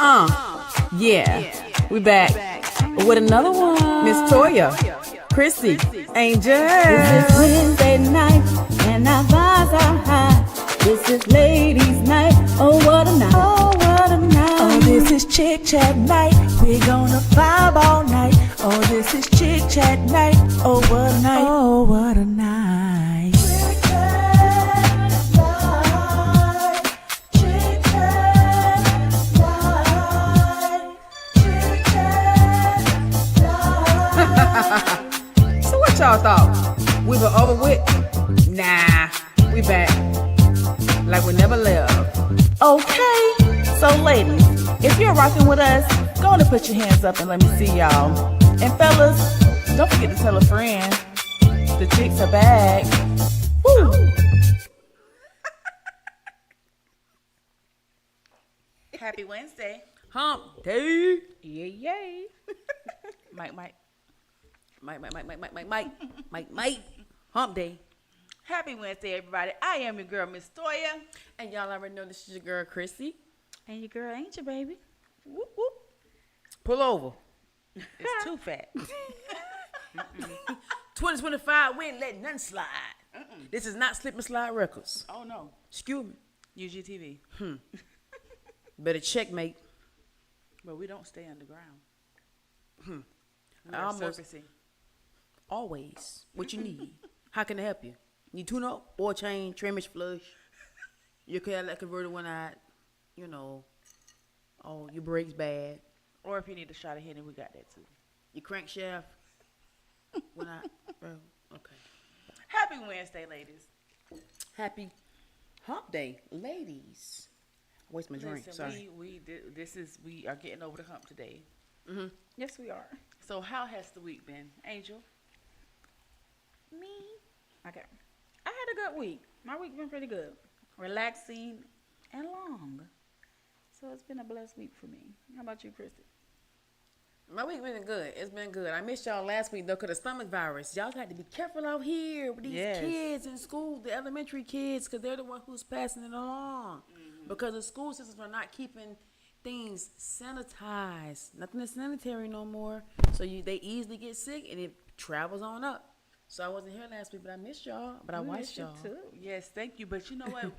Yeah, we back with another one. Miss Toya, Chrissy, Angel. This is Wednesday night, and our vibes are high. This is ladies' night, oh what a night, oh what a night. Oh, this is Chick Chat night, we're gonna vibe all night. Oh, this is Chick Chat night, oh what a night, oh what a night. Chick Chat night, Chick Chat night, Chick Chat night. So what y'all thought? We were over with? Nah, we back like we never left. Okay, so ladies, if you're rocking with us, go on and put your hands up and let me see y'all. And fellas, don't forget to tell a friend. The chicks are back. Woo! Happy Wednesday. Hump day. Yay, yay. Mike. Mike. Hump day. Happy Wednesday, everybody. I am your girl, Miss Toya. And y'all already know this is your girl, Chrissy. And your girl, ain't your baby? Whoop, whoop. Pull over. It's too fat. 2025, we ain't letting nothing slide. This is not Slip and Slide Records. Oh, no. Excuse me. UGTv. Better checkmate. But we don't stay underground. I almost- Surfacing. Always. What you need. How can I help you? Need tune up, oil change, trimmage, flush. Your Cadillac converter went out. You know. Oh, your brakes bad. Or if you need a shot of Henny, we got that too. Your crankshaft went out. Bro, okay. Happy Wednesday, ladies. Happy hump day, ladies. Waste my drink. Listen, Sorry. we are getting over the hump today. Yes, we are. So how has the week been, Angel? Me? Okay. I had a good week. My week been pretty good. Relaxing and long. So it's been a blessed week for me. How about you, Christy? My week been good. It's been good. I missed y'all last week though, 'cause the stomach virus. Y'all had to be careful out here with these Yes. kids in school, the elementary kids, 'cause they're the one who's passing it along. Because the school systems are not keeping things sanitized. Nothing is sanitary no more. So they easily get sick and it travels on up. So I wasn't here last week, but I missed y'all. But I We watched missed you y'all. too. Yes, thank you. But you know what?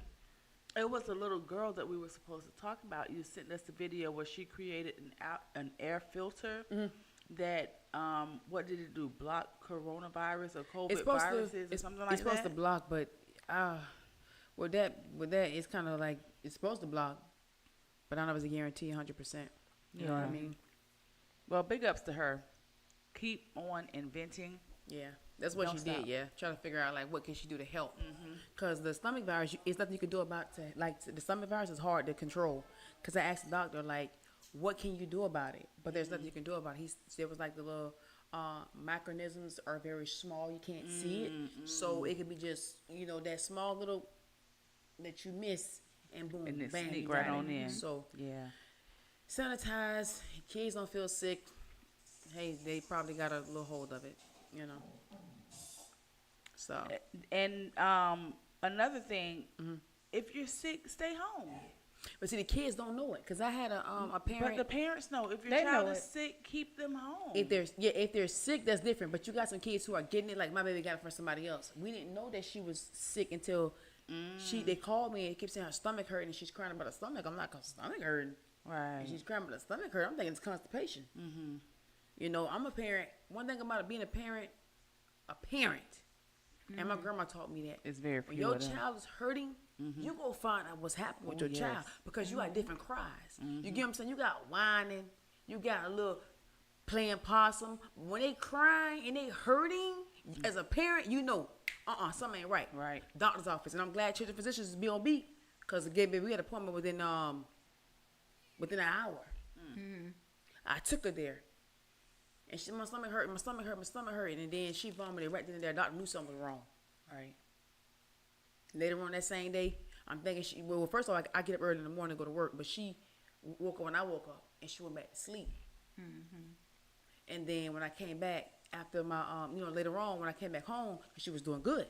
It was a little girl that we were supposed to talk about. You sent us the video where she created an air filter that what did it do? Block coronavirus or COVID viruses or something like that? It's supposed to block, but with that it's kind of like it's supposed to block, but I don't know if it's a guarantee 100%. You know what I Yeah. mean? Well, big ups to her. Keep on inventing. Yeah, that's what Don't she stop. did. Yeah, trying to figure out like what can she do to help, because the stomach virus, it's nothing you can do about it. Like the stomach virus is hard to control. Because I asked the doctor like, what can you do about it? But there's nothing you can do about it. He said it was like the little microorganisms are very small. You can't see it, so it could be just that small little that you miss, and boom, And it bam, sneak you right got on it. in. So Yeah. sanitize. Kids don't feel sick. Hey, they probably got a little hold of it, So And another thing, if you're sick, stay home. but see, the kids don't know it, because I had a But parent. the parents know. If your They child know is it. sick, keep them home. If they're sick, that's different. But you got some kids who are getting it. Like my baby got it from somebody else. We didn't know that she was sick until they called me and kept saying her stomach hurting and she's crying about her stomach. I'm like, her stomach hurting. Right. And she's crying about her stomach hurting. I'm thinking it's constipation. I'm a parent. One thing about being a parent, and my grandma taught me that. It's very When few your of them. child is hurting, you go find out what's happening with your yes. child, because you got different cries. You get what I'm saying? You got whining, you got a little playing possum. When they crying and they hurting, as a parent, something ain't right. Right. Doctor's office, and I'm glad children physicians be on beat, because we had an appointment within an hour. I took her there. And my stomach hurt, and then she vomited right then and there. Doctor knew something was wrong. All right. Later on that same day, I'm thinking first of all, I get up early in the morning to go to work, but she woke up when I woke up, and she went back to sleep. And then when I came back after my, later on when I came back home, she was doing good.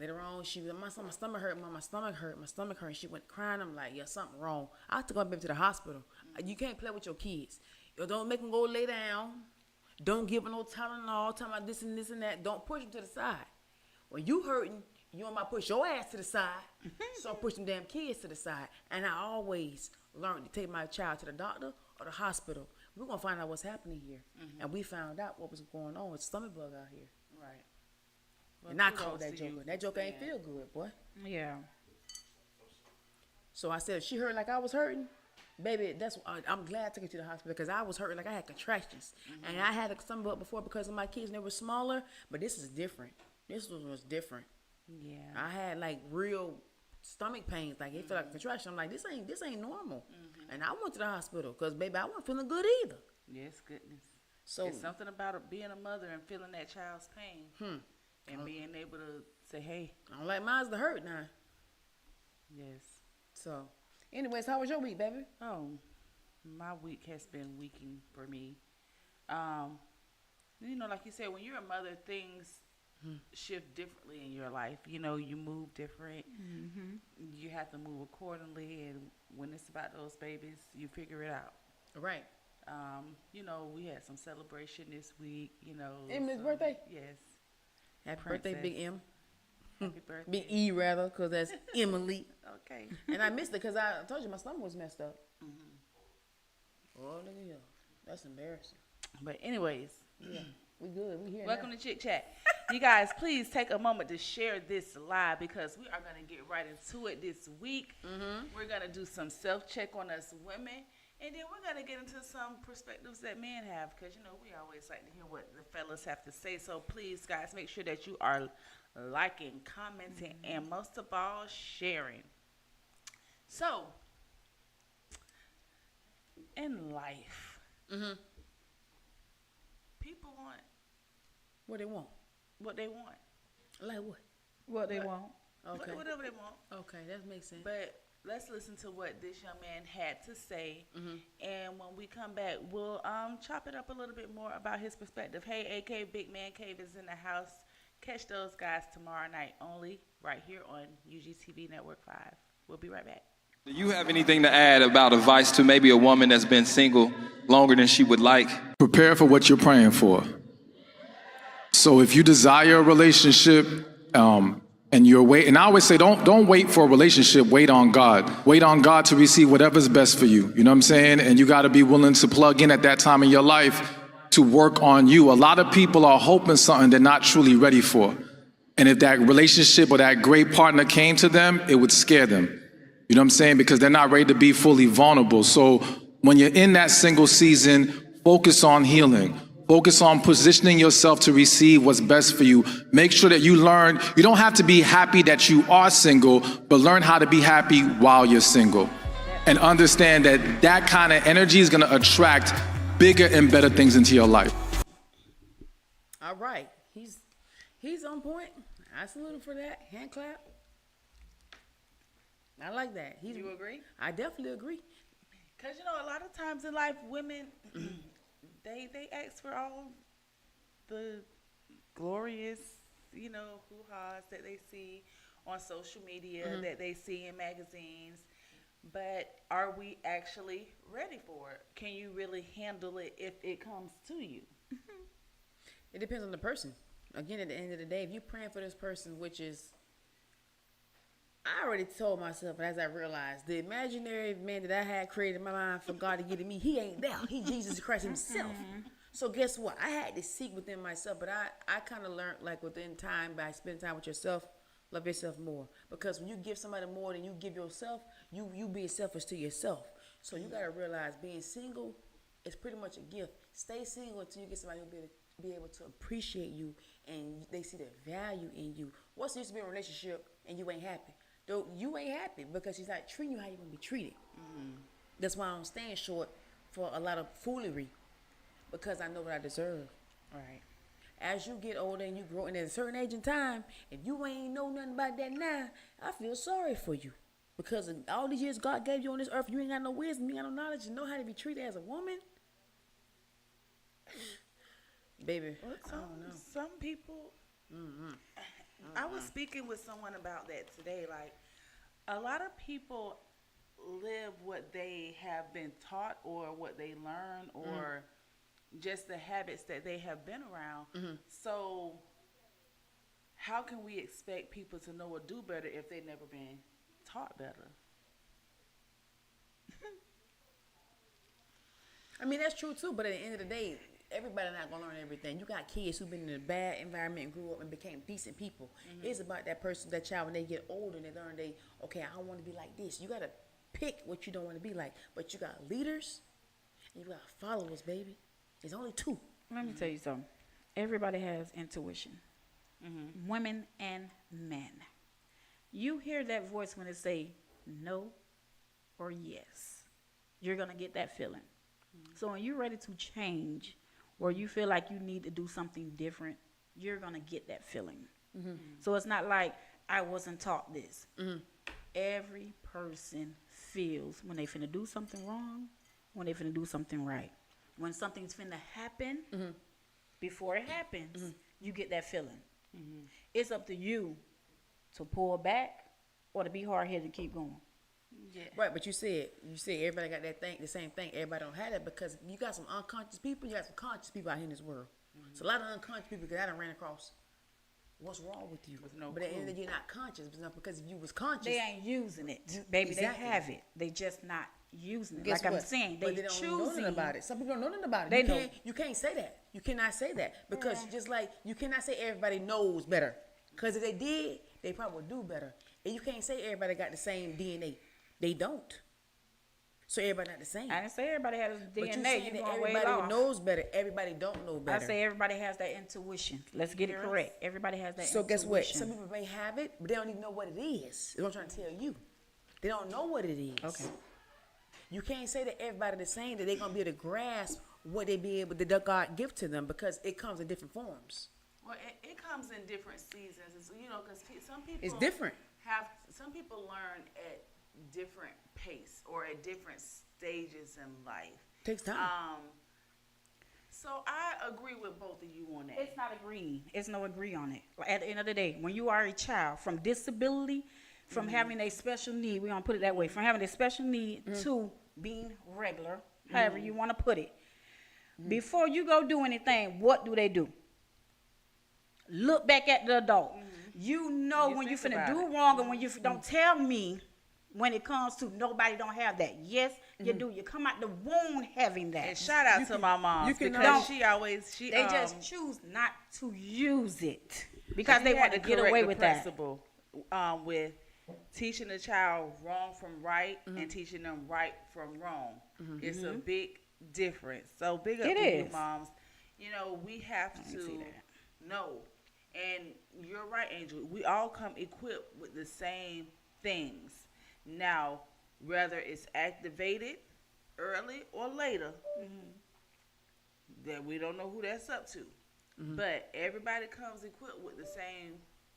Later on, she was, my stomach hurt, Mom, my stomach hurt. And she went crying. I'm like, yeah, something wrong. I took her baby to the hospital. You can't play with your kids. You don't make them go lay down. Don't give them no Tylenol, talking about this and this and that. Don't push them to the side. When you hurting, you want to push your ass to the side. So push them damn kids to the side. And I always learned to take my child to the doctor or the hospital. We're going to find out what's happening here. And we found out what was going on with stomach bug out here. Right. Well, and I called that joker. That joker ain't feel good, boy. Yeah. So I said, if she hurt like I was hurting, baby, I'm glad I took her to the hospital because I was hurting like I had contractions. And I had a stomach bug before because of my kids and they were smaller, but this is different. This one was different. Yeah. I had like real stomach pains, like it felt like a contraction. I'm like, this ain't normal. And I went to the hospital because, baby, I wasn't feeling good either. Yes, goodness. So it's something about being a mother and feeling that child's pain and being able to say, hey. I don't like mine's to hurt now. Yes. So, anyways, how was your week, baby? Oh, my week has been weaking for me. You know, like you said, when you're a mother, things shift differently in your life. You know, you move different. You have to move accordingly. And when it's about those babies, you figure it out. Right. You know, we had some celebration this week, you know. Emily's birthday? Yes. Happy Princess. birthday, Big M. Happy birthday. Big E, rather, because that's Emily. Okay. And I missed it because I told you my stomach was messed up. Oh, look at you. That's embarrassing. But anyways. Yeah, we good. We here Welcome now. to Chick Chat. You guys, please take a moment to share this live because we are going to get right into it this week. We're going to do some self-check on us women. And then we're going to get into some perspectives that men have because, you know, we always like to hear what the fellas have to say. So please, guys, make sure that you are liking, commenting, and most of all, sharing. So, in life, people want What they want? what they want. Like what? What they want. Okay. Whatever they want. Okay, that makes sense. But let's listen to what this young man had to say. And when we come back, we'll chop it up a little bit more about his perspective. Hey, AK Big Man Cave is in the house. Catch those guys tomorrow night only right here on UGTv Network 5. We'll be right back. Do you have anything to add about advice to maybe a woman that's been single longer than she would like? Prepare for what you're praying for. So if you desire a relationship, and you're waiting, and I always say, don't wait for a relationship, wait on God. Wait on God to receive whatever's best for you. You know what I'm saying? And you got to be willing to plug in at that time in your life to work on you. A lot of people are hoping something they're not truly ready for. And if that relationship or that great partner came to them, it would scare them. You know what I'm saying? Because they're not ready to be fully vulnerable. So when you're in that single season, focus on healing. Focus on positioning yourself to receive what's best for you. Make sure that you learn. You don't have to be happy that you are single, but learn how to be happy while you're single. And understand that that kind of energy is going to attract bigger and better things into your life. All right. He's on point. I salute him for that. Hand clap. I like that. You agree? I definitely agree. Because, you know, a lot of times in life, women... They ask for all the glorious, you know, hoo-has that they see on social media, that they see in magazines. But are we actually ready for it? Can you really handle it if it comes to you? It depends on the person. Again, at the end of the day, if you're praying for this person, which is, I already told myself, as I realized, the imaginary man that I had created in my mind for God to give to me, he ain't there. He Jesus Christ himself. So guess what? I had to seek within myself, but I kind of learned, like, within time, by spending time with yourself, love yourself more. Because when you give somebody more than you give yourself, you being selfish to yourself. So you got to realize being single is pretty much a gift. Stay single until you get somebody who'll be able to appreciate you and they see the value in you. What's the use to be in a relationship and you ain't happy? Though you ain't happy because she's not treating you how you want to be treated. That's why I'm staying short for a lot of foolery, because I know what I deserve. Right. As you get older and you grow, and at a certain age in time, if you ain't know nothing about that now, I feel sorry for you. Because of all these years God gave you on this earth, you ain't got no wisdom, you ain't got no knowledge, you know how to be treated as a woman. Baby, I don't know. Some people, I was speaking with someone about that today. Like, a lot of people live what they have been taught or what they learn or just the habits that they have been around. So how can we expect people to know or do better if they've never been taught better? I mean, that's true too, but at the end of the day, everybody not gonna learn everything. You got kids who've been in a bad environment and grew up and became decent people. It's about that person, that child, when they get older and they learn okay, I want to be like this. You gotta pick what you don't want to be like. But you got leaders and you got followers, baby. There's only two. Let me tell you something. Everybody has intuition. Women and men. You hear that voice when it say no or yes. You're gonna get that feeling. So when you're ready to change, or you feel like you need to do something different, you're going to get that feeling. So it's not like I wasn't taught this. Every person feels when they finna do something wrong, when they finna do something right. When something's finna happen, before it happens, you get that feeling. It's up to you to pull back or to be hard-headed and keep going. Yeah. Right, but you said everybody got that thing, the same thing. Everybody don't have that because you got some unconscious people, you got some conscious people out here in this world. So a lot of unconscious people that I done ran across. What's wrong with you? With no but at the end of the clue. day, you're not conscious. It's not because if you was conscious, They ain't using it, baby. Exactly. They have it. They just not using it. guess Like what? I'm saying, But they don't know choosing. nothing about it. Some people don't know nothing about it. They You know. can't, you can't say that. You cannot say that because just like you cannot say everybody knows better. Because if they did, they probably would do better. And you can't say everybody got the same DNA. They don't. So everybody not the same. I didn't say everybody has But you DNA. saying You that going way everybody off. knows better. Everybody don't know I better. say everybody has that intuition. Let's get it correct. Everybody has that So intuition. guess what? Some people may have it, but they don't even know what it is. That's what I'm trying to tell you. They don't know what it is. Okay. You can't say that everybody the same, that they're going to be able to grasp what they be able to God give to them because it comes in different forms. Well, it comes in different seasons. It's, because some people It's different. Some people learn at different pace or at different stages in life. Takes time. So I agree with both of you on that. It's not agreeing. It's no agree on it. At the end of the day, when you are a child, from disability, from having a special need, we're going to put it that way, from having a special need to being regular, however you want to put it. Before you go do anything, what do? Look back at the adult. You know You when you think finna about do it. wrong, and when you don't tell me when it comes to nobody don't have that. Yes, you do. You come out the womb having that. And shout out to my mom you can because don't- she They just choose not to use it because they want to get away with that. principle, with teaching the child wrong from right and teaching them right from wrong. It's a big difference. So big up It to you, is. moms. We have I see to that. know. And you're right, Angel. We all come equipped with the same things. Now, whether it's activated early or later, that we don't know who that's up to. But everybody comes equipped with the same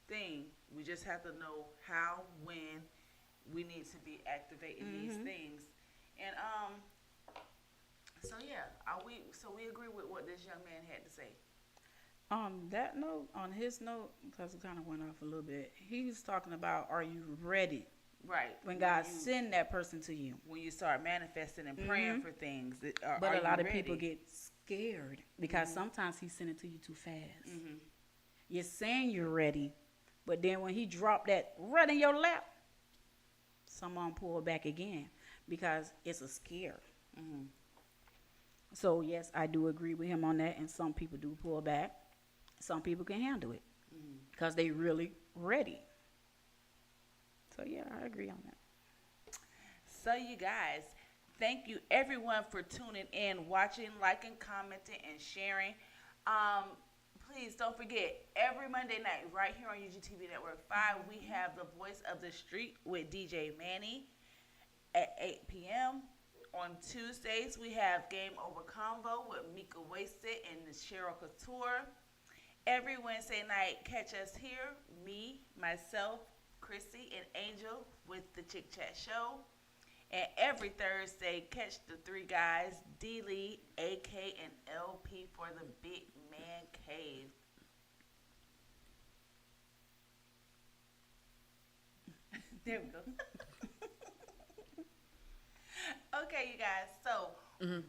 thing. We just have to know how, when we need to be activating these things. And so yeah, we agree with what this young man had to say. On that note, on his note, because it kind of went off a little bit, he's talking about, are you ready Right. when God send that person to you? When you start manifesting and praying for things, But a lot of people get scared because sometimes he send it to you too fast. You're saying you're ready, but then when he dropped that right in your lap, someone pull back again because it's a scare. So yes, I do agree with him on that, and some people do pull back. Some people can handle it because they really ready. So yeah, I agree on that. So you guys, thank you everyone for tuning in, watching, liking, commenting, and sharing. Please don't forget, every Monday night right here on UGTv Network 5, we have the Voice of the Street with DJ Manny at 8 p.m. On Tuesdays, we have Game Over Convo with Mika Wasted and Cheryl Couture. Every Wednesday night, catch us here, me, myself, Chrissy, and Angel with the Chic Chat Show. And every Thursday, catch the three guys, D. Lee, AK, and LP for the Big Man Cave. There we go. Okay, you guys. So,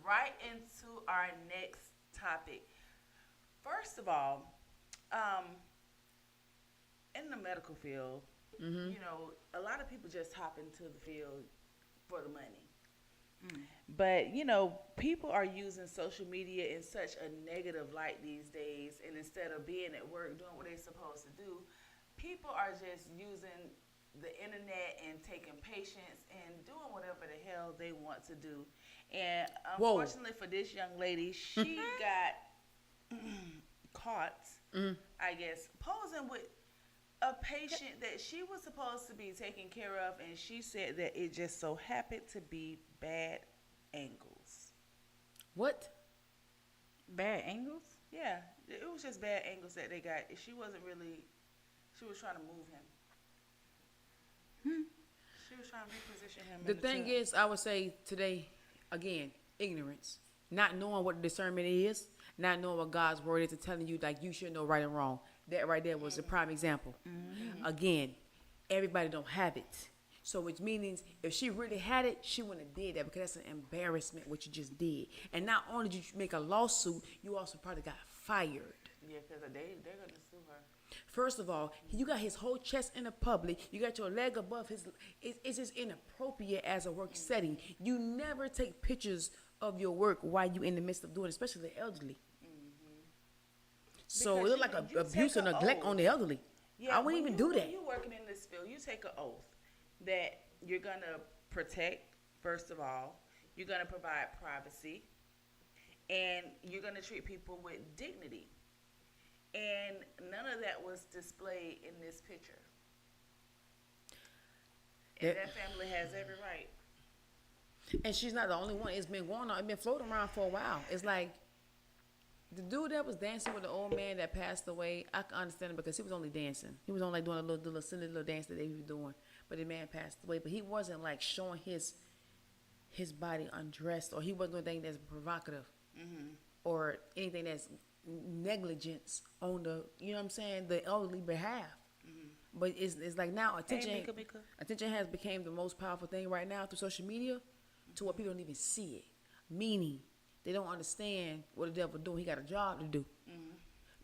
right into our next topic. First of all, in the medical field, you know, a lot of people just hop into the field for the money. But, you know, people are using social media in such a negative light these days. And instead of being at work doing what they're supposed to do, people are just using the internet and taking patients and doing whatever the hell they want to do. And unfortunately for this young lady, she got caught, I guess, posing with a patient that she was supposed to be taking care of, and she said that it just so happened to be bad angles. What? Bad angles? Yeah, it was just bad angles that they got. She wasn't really, she was trying to move him. She was trying to reposition him. The in thing truck. is, I would say today, again, ignorance. Not knowing what discernment is, not knowing what God's word is and telling you, like, you should know right and wrong. That right there was a prime example. Again, everybody don't have it. So which means if she really had it, she wouldn't have did that, because that's an embarrassment what you just did. And not only did you make a lawsuit, you also probably got fired. Yeah, because they're going to sue her. First of all, you got his whole chest in the public. You got your leg above his. It's just inappropriate as a work setting. You never take pictures of your work while you in the midst of doing it, especially the elderly. So Because it look like you abuse take or an neglect oath. on the elderly. I wouldn't even do that. When you're working in this field, you take an oath that you're going to protect, first of all. You're going to provide privacy. And you're going to treat people with dignity. And none of that was displayed in this picture. And that family has every right. And she's not the only one. It's been going on. It's been floating around for a while. It's like the dude that was dancing with the old man that passed away. I can understand it because he was only dancing. He was only like doing a little silly little dance that they were doing. But the man passed away. But he wasn't like showing his body undressed, or he wasn't doing anything that's provocative, or anything that's negligence on the, you know what I'm saying, the elderly behalf. But it's like now attention has become the most powerful thing right now through social media, to where people don't even see it. Meaning they don't understand what the devil doing. He got a job to do.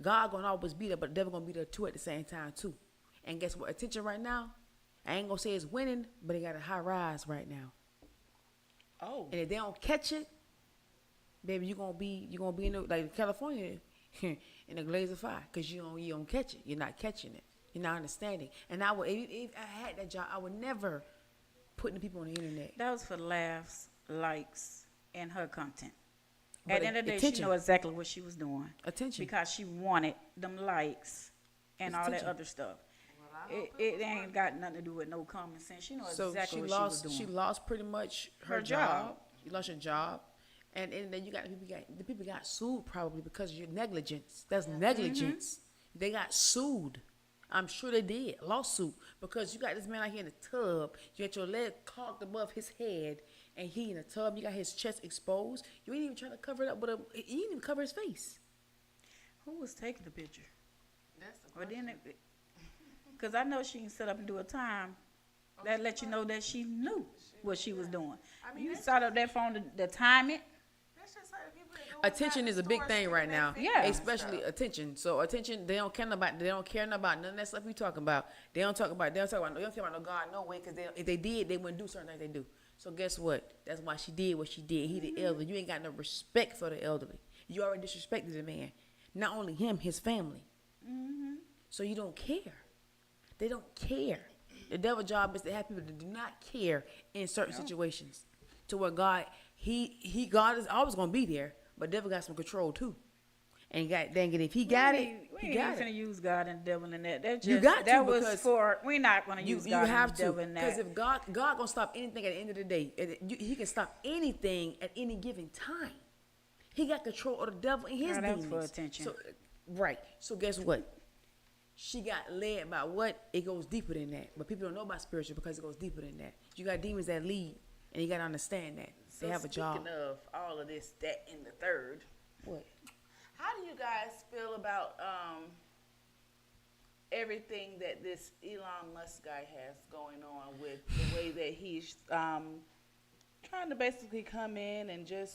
God gonna always be there, but the devil gonna be there too at the same time too. And guess what? Attention right now, I ain't gonna say it's winning, but it got a high rise right now. Oh. And if they don't catch it, baby, you gonna be in the, like California in a glaze of fire, because you don't catch it. You're not catching it. You're not understanding. And I would, if I had that job, I would never put the people on the internet. That was for laughs, likes, and her content. But At the end of the day, attention. she knew exactly what she was doing. Attention. Because she wanted them likes and It's all attention. that other stuff. It ain't got nothing to do with no common sense. She knew So exactly what she she was doing. lost pretty much her Her job. job. You lost your job. And then you got the people got sued probably because of your negligence. That's negligence. They got sued. I'm sure they did. Lawsuit. Because you got this man out here in the tub. You got your leg cocked above his head, and he in the tub. You got his chest exposed. You ain't even trying to cover it up with you ain't even cover his face. Who was taking the picture? That's the Or question. then, because I know she can set up and do a time that let you know that she knew what she was doing. I mean, You that's start up that phone to time it. That's just like the people that go Attention inside is the a big store thing sticking right their now. finger Yeah. in Especially stuff. attention. So attention, they don't care about none of that stuff we talking about. They don't care about no God, no way, because if they did, they wouldn't do certain things they do. So guess what? That's why she did what she did. He the elderly. You ain't got no respect for the elderly. You already disrespected the man. Not only him, his family. So you don't care. They don't care. The devil's job is to have people that do not care in certain situations. To where God is always gonna be there, but devil got some control too. And dang it, if he got it, We he ain't got even finna it. use God and the devil in that. That just, You got to, that was because for, we're not gonna You use you God have and the to, devil in because that. if God gonna stop anything at the end of the day, he can stop anything at any given time. He got control of the devil and his Girl, that was demons. for attention. So, right. So guess what? She got led by what? It goes deeper than that. But people don't know about spiritual because it goes deeper than that. You got demons that lead, and you got to understand that. So They have a job. Speaking of all of this, that, and the third, What? how do you guys feel about everything that this Elon Musk guy has going on with the way that he's trying to basically come in and just.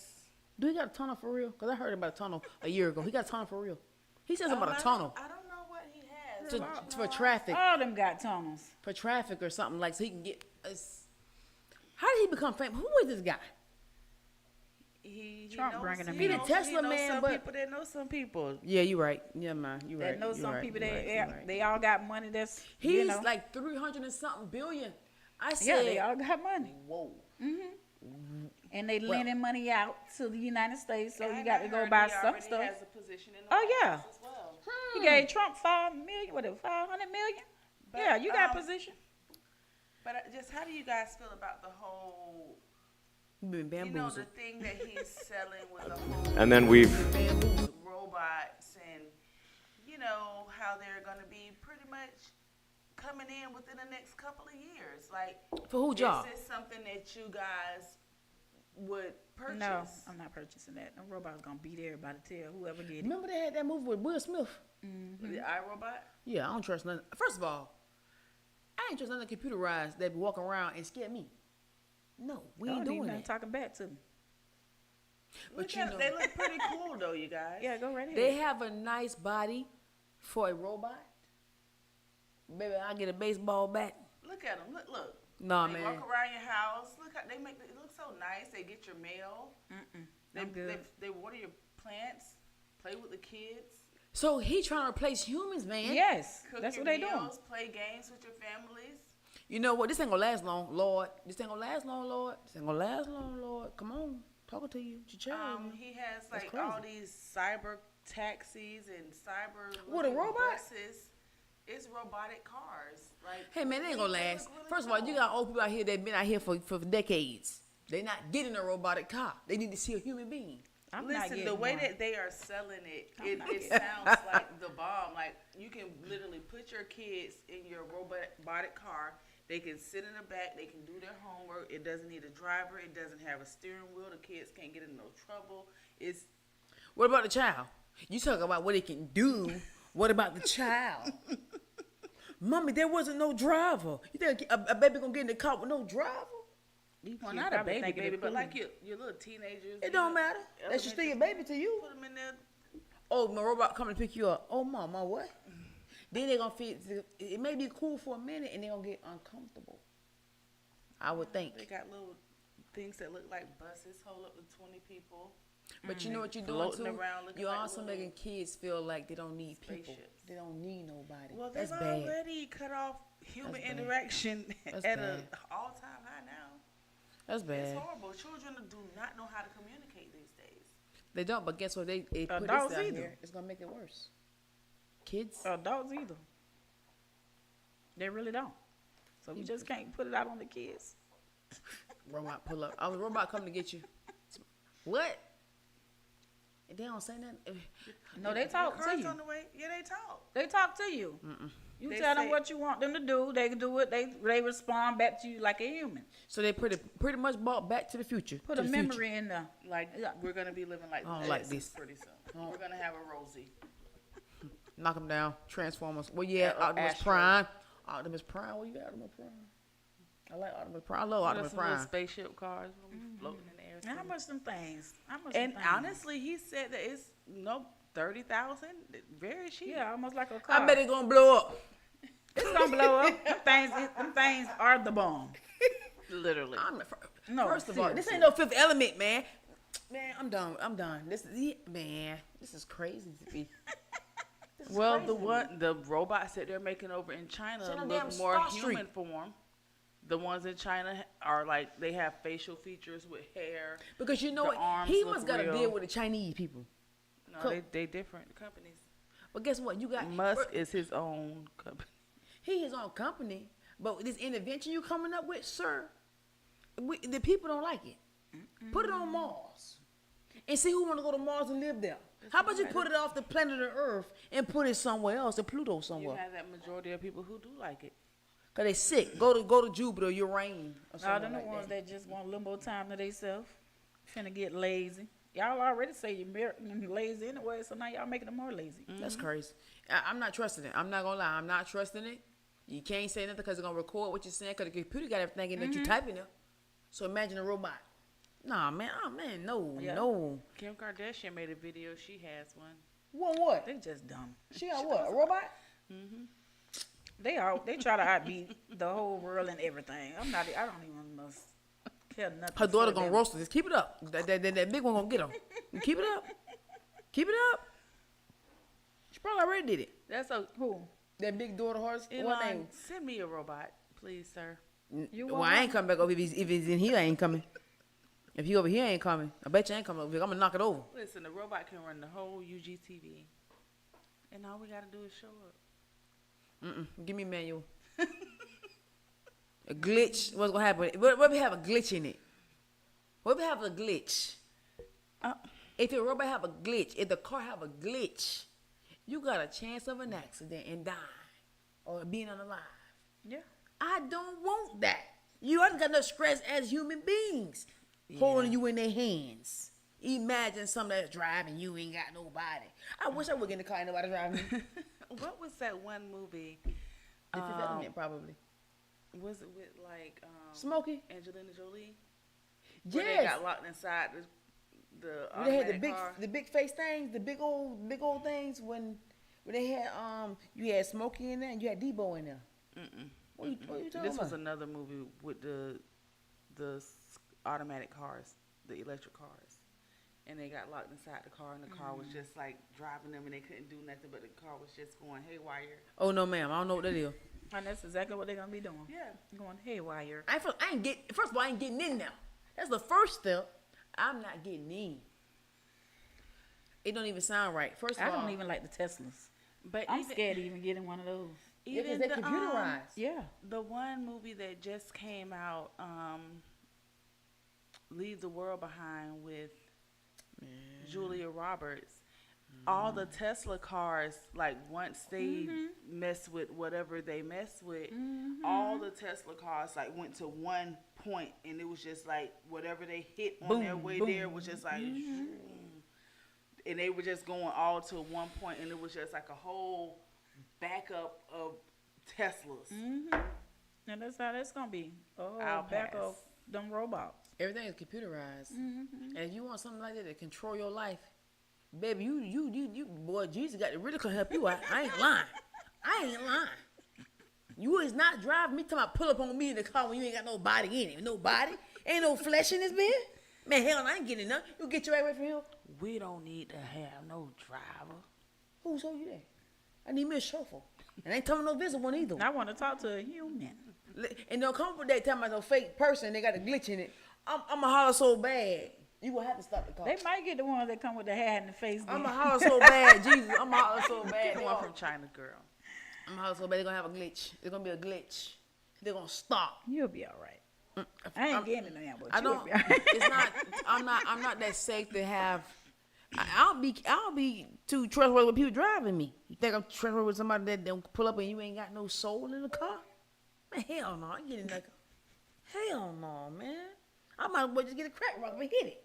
Do he got a tunnel for real? Because I heard about a tunnel a year ago. He got a tunnel for real. He said something about a tunnel I don't know what he has. for traffic. All them got tunnels. For traffic or something like so he can get us. How did he become famous? Who is this guy? He Trump knows, bringing him he in. knows, He the Tesla he knows man, some but- people that know some people. Yeah, you're right. Yeah, man, you're right. That know you're some right, people you're that right, you're right. they all got money. That's He's you know. like 300 and something billion. I said, Yeah, they all got money. whoa. And they lending money out to the United States, so you And got I to go heard buy he some already stuff. has a position in the Oh, White yeah. House as well. He gave Trump 5 million, whatever, 500 million. But, Yeah, you got position. But just how do you guys feel about the whole, You've been you know, bamboozled. the thing that he's selling with the whole And then we've robots and, you know, how they're going to be pretty much coming in within the next couple of years. Like, For who job? is this something that you guys would purchase? No, I'm not purchasing that. No robot's gonna beat everybody. Tell whoever get it. Remember they had that movie with Will Smith? The iRobot? Yeah, I don't trust nothing. First of all, I ain't trust nothing computerized that be walking around and scare me. No, we ain't doing that. Talking back to me. But Look at- you know, they look pretty cool though, you guys. Yeah, go right ahead. they have a nice body for a robot. Baby, I get a baseball bat. Look at them. Look. Nah, They man. walk around your house. Look how they make it look so nice. They get your mail. They, I'm good. They water your plants. Play with the kids. So he trying to replace humans, man. Yes, Cook that's your what they doing. meals, play games with your families. You know what? This ain't gonna last long, Lord. This ain't gonna last long, Lord. This ain't gonna last long, Lord. Come on, talking to you, child. He has That's like crazy. all these cyber taxis and cyber What, a looking robot? buses. It's robotic cars. Like, Hey man, they ain't gonna they last. look really First of all, cool. you got old people out here that been out here for decades. They not getting a robotic car. They need to see a human being. I'm not Listen, getting the way one. that they are selling it, it sounds like the bomb. Like, you can literally put your kids in your robotic car. They can sit in the back. They can do their homework. It doesn't need a driver. It doesn't have a steering wheel. The kids can't get in no trouble. It's What about the child? You talk about what it can do. What about the child? Mommy, there wasn't no driver. You think a baby gonna get in the car with no driver? well, She not a probably baby, thinking baby, it but could. like your little teenagers. It don't matter. That should still your baby to you. Put them in there. Oh, my robot coming to pick you up. Oh, mama, what? Then they gonna feel it may be cool for a minute, and they gonna get uncomfortable. I would think. They got little things that look like buses, hold up to 20 people. But you know what you're doing Floating too? around looking You're like also little making kids feel like they don't need people. spaceships. They don't need nobody. Well, they've That's bad. already cut off human That's bad. interaction That's at bad. an all-time high now. That's It's bad. horrible. Children do not know how to communicate these days. They don't, but guess what? They put this Adults out either. here. It's gonna make it worse. Kids. Adults either. They really don't. So we just can't put it out on the kids. Robot pull up. I was robot coming to get you. What? And they don't say nothing. No, they talk to Cars you. on the way. Yeah, they talk. They talk to you. You They tell them say- what you want them to do. They can do it. They respond back to you like a human. So they pretty much brought Back to the Future. Put to a the memory future. in there. Like, we're going to be living like I don't this like this. pretty soon. We're going to have a Rosie. Knock them down. Transformers. Well, yeah, Yeah, Optimus Astro. Prime. Optimus Prime. Where you got Optimus Prime? I like Optimus Prime. I love Optimus Some little Prime. spaceship cars floating in the air. And how much them things? How much And them things? honestly, he said that it's 30,000. Very cheap. Yeah, almost like a car. I bet it's gonna blow up. It's gonna blow up. Them things are the bomb. Literally. No, First of all, this seriously. ain't no Fifth Element, man. Man, I'm done. This is crazy to me. This is Well, crazy. the robots that they're making over in China Send them look damn more Star human Street. form. The ones in China are like they have facial features with hair. Because you know the what? arms He look must got to real. deal with the Chinese people. No, Cool. they different companies. But guess what? You got Musk is his own company. He his own company, but this intervention you coming up with, sir, the people don't like it. Put it on Mars and see who want to go to Mars and live there. How about you put it off the planet of Earth and put it somewhere else, to Pluto You somewhere? have that majority of people who do like it. Cause they sick. Go to Jupiter, Uranus, or All something them the like ones that. that just want a little more time to themselves. Finna get lazy. Y'all already say you're lazy anyway, so now y'all making them more lazy. That's crazy. I'm not trusting it. I'm not gonna lie. I'm not trusting it. You can't say nothing because it's gonna record what you're saying because the computer got everything in that you typing there. So imagine a robot. Nah, man. Oh, man. No. Yeah. No. Kim Kardashian made a video. She has one. What? They just dumb. She got what? A robot? They try to outbeat the whole world and everything. I don't even must care nothing. Her daughter for gonna them. roast her. Just keep it up. That big one gonna get her. Keep it up. Keep it up. She probably already did it. That's a Who? That big daughter horse. What Elon. name? Send me a robot, please, sir. You Well, want I ain't coming back over if he's in here. I ain't coming. If he over here, I ain't coming. I bet you ain't coming over here. I'm gonna knock it over. Listen, the robot can run the whole UGTv, and all we gotta do is show up. Give me a manual. A glitch. What's gonna happen? What if we have a glitch in it? What if we have a glitch? If your robot have a glitch, if the car have a glitch, you got a chance of an accident and dying or being unalive. Yeah. I don't want that. You ain't got no stress as human beings holding you in their hands. Imagine somebody that's driving you ain't got nobody. I wish I would get in the car and nobody driving me. What was that one movie? If it's that probably. Was it with like Smokey? Angelina Jolie? Where they Yes. got locked inside the When they had automatic car. the big face things, the big old things when they had you had Smokey in there and you had Debo in there. What you talking This was about? another movie with the automatic cars, the electric cars, and they got locked inside the car, and the car was just like driving them, and they couldn't do nothing, but the car was just going haywire. Oh no, ma'am, I don't know what that is. And that's exactly what they're gonna be doing. Yeah. Going haywire. First of all, I ain't getting in there. That's the first step. I'm not getting in. It don't even sound right. First of I all, don't even like the Teslas. But I'm even, scared to even get in one of those. Yeah, 'cause even they the, computerized. Yeah. the one movie that just came out, Leave the World Behind with Julia Roberts. All the Tesla cars, like once they mess with whatever they mess with, all the Tesla cars like went to one point, and it was just like whatever they hit on their way there was just like, and they were just going all to one point, and it was just like a whole backup of Teslas. And that's how that's gonna be. Oh, I'll back pass. of them robots. everything is computerized. And if you want something like that to control your life, baby, you boy, Jesus got to really come help you out. I ain't lying. You is not driving me talking about pull up on me in the car when you ain't got no body in it. Nobody. Ain't no flesh in this bed. Man, hell, I ain't getting nothing. You get your way from here. We don't need to have no driver. Who told you that? I need me a chauffeur. And I ain't telling no visible one either. And I want to talk to a human. And don't come with that time about no fake person. They got a glitch in it. I'm a holler so bad. You gonna have to stop the car. They might get the ones that come with the hat and the face. I'm then. a holler so bad, Jesus. I'm a holler so bad. The They one all- from China, girl. I'm a holler so bad. They're gonna have a glitch. It's gonna be a glitch. They're gonna stop. You'll be all right. I ain't getting it now, but I you'll don't. be all right. It's not. I'm not that safe to have. I'll be too trustworthy with people driving me. You think I'm trustworthy with somebody that don't pull up and you ain't got no soul in the car? Man, hell no. I ain't getting like. Hell no, man. I might as well just get a crack rock and hit it.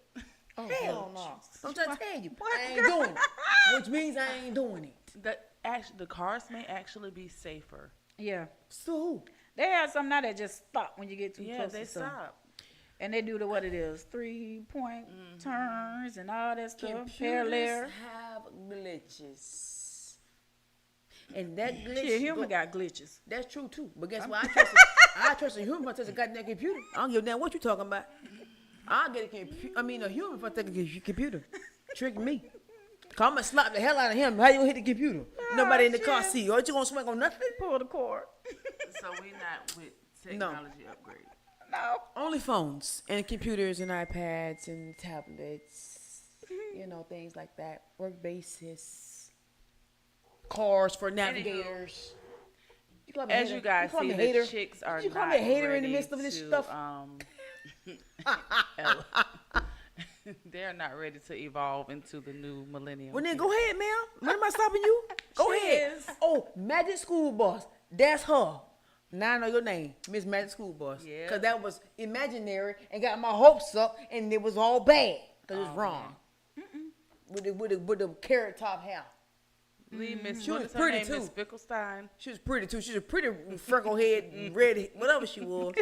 Hell no. I'm trying to tell you. I ain't doing it. Which means I ain't doing it. The cars may actually be safer. Yeah. So who? They have some now that just stop when you get too Yeah, close they to something. stop. And they do what it is, 3-point turns and all that stuff. Computers Parallel. have glitches. And that glitch. Yeah, human got glitches. That's true too. But guess what? I trust a human for touch a goddamn computer. I don't give a damn what you talking about. I'll get a human for touch a computer. Trick me. Cause I'm gonna slap the hell out of him. How you gonna hit the computer? Nobody in the car see you. Aren't you gonna swing on nothing? Pull the cord. So we not with technology upgrade. No. Only phones and computers and iPads and tablets. You know, things like that. Work basis. Cars for navigators. You call me a As hater? you guys call see, me a the hater? chicks are You call not me a hater in the ready midst of this to, stuff? They're not ready to evolve into the new millennium. Well, then go ahead, ma'am. What am I stopping you? Go She ahead. is. Oh, Magic School Bus. That's her. Now I know your name, Miss Magic School Bus. Yeah. Because that was imaginary and got my hopes up, and it was all bad. Because it's wrong. with the carrot top hair. Leave Miss. She What was is her pretty name? too. Miss Fickelstein. She was pretty too. She was a pretty freckle head, red, whatever she was.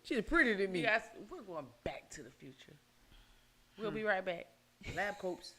She was prettier than me. You guys, we're going back to the future. We'll be right back. Lab coats.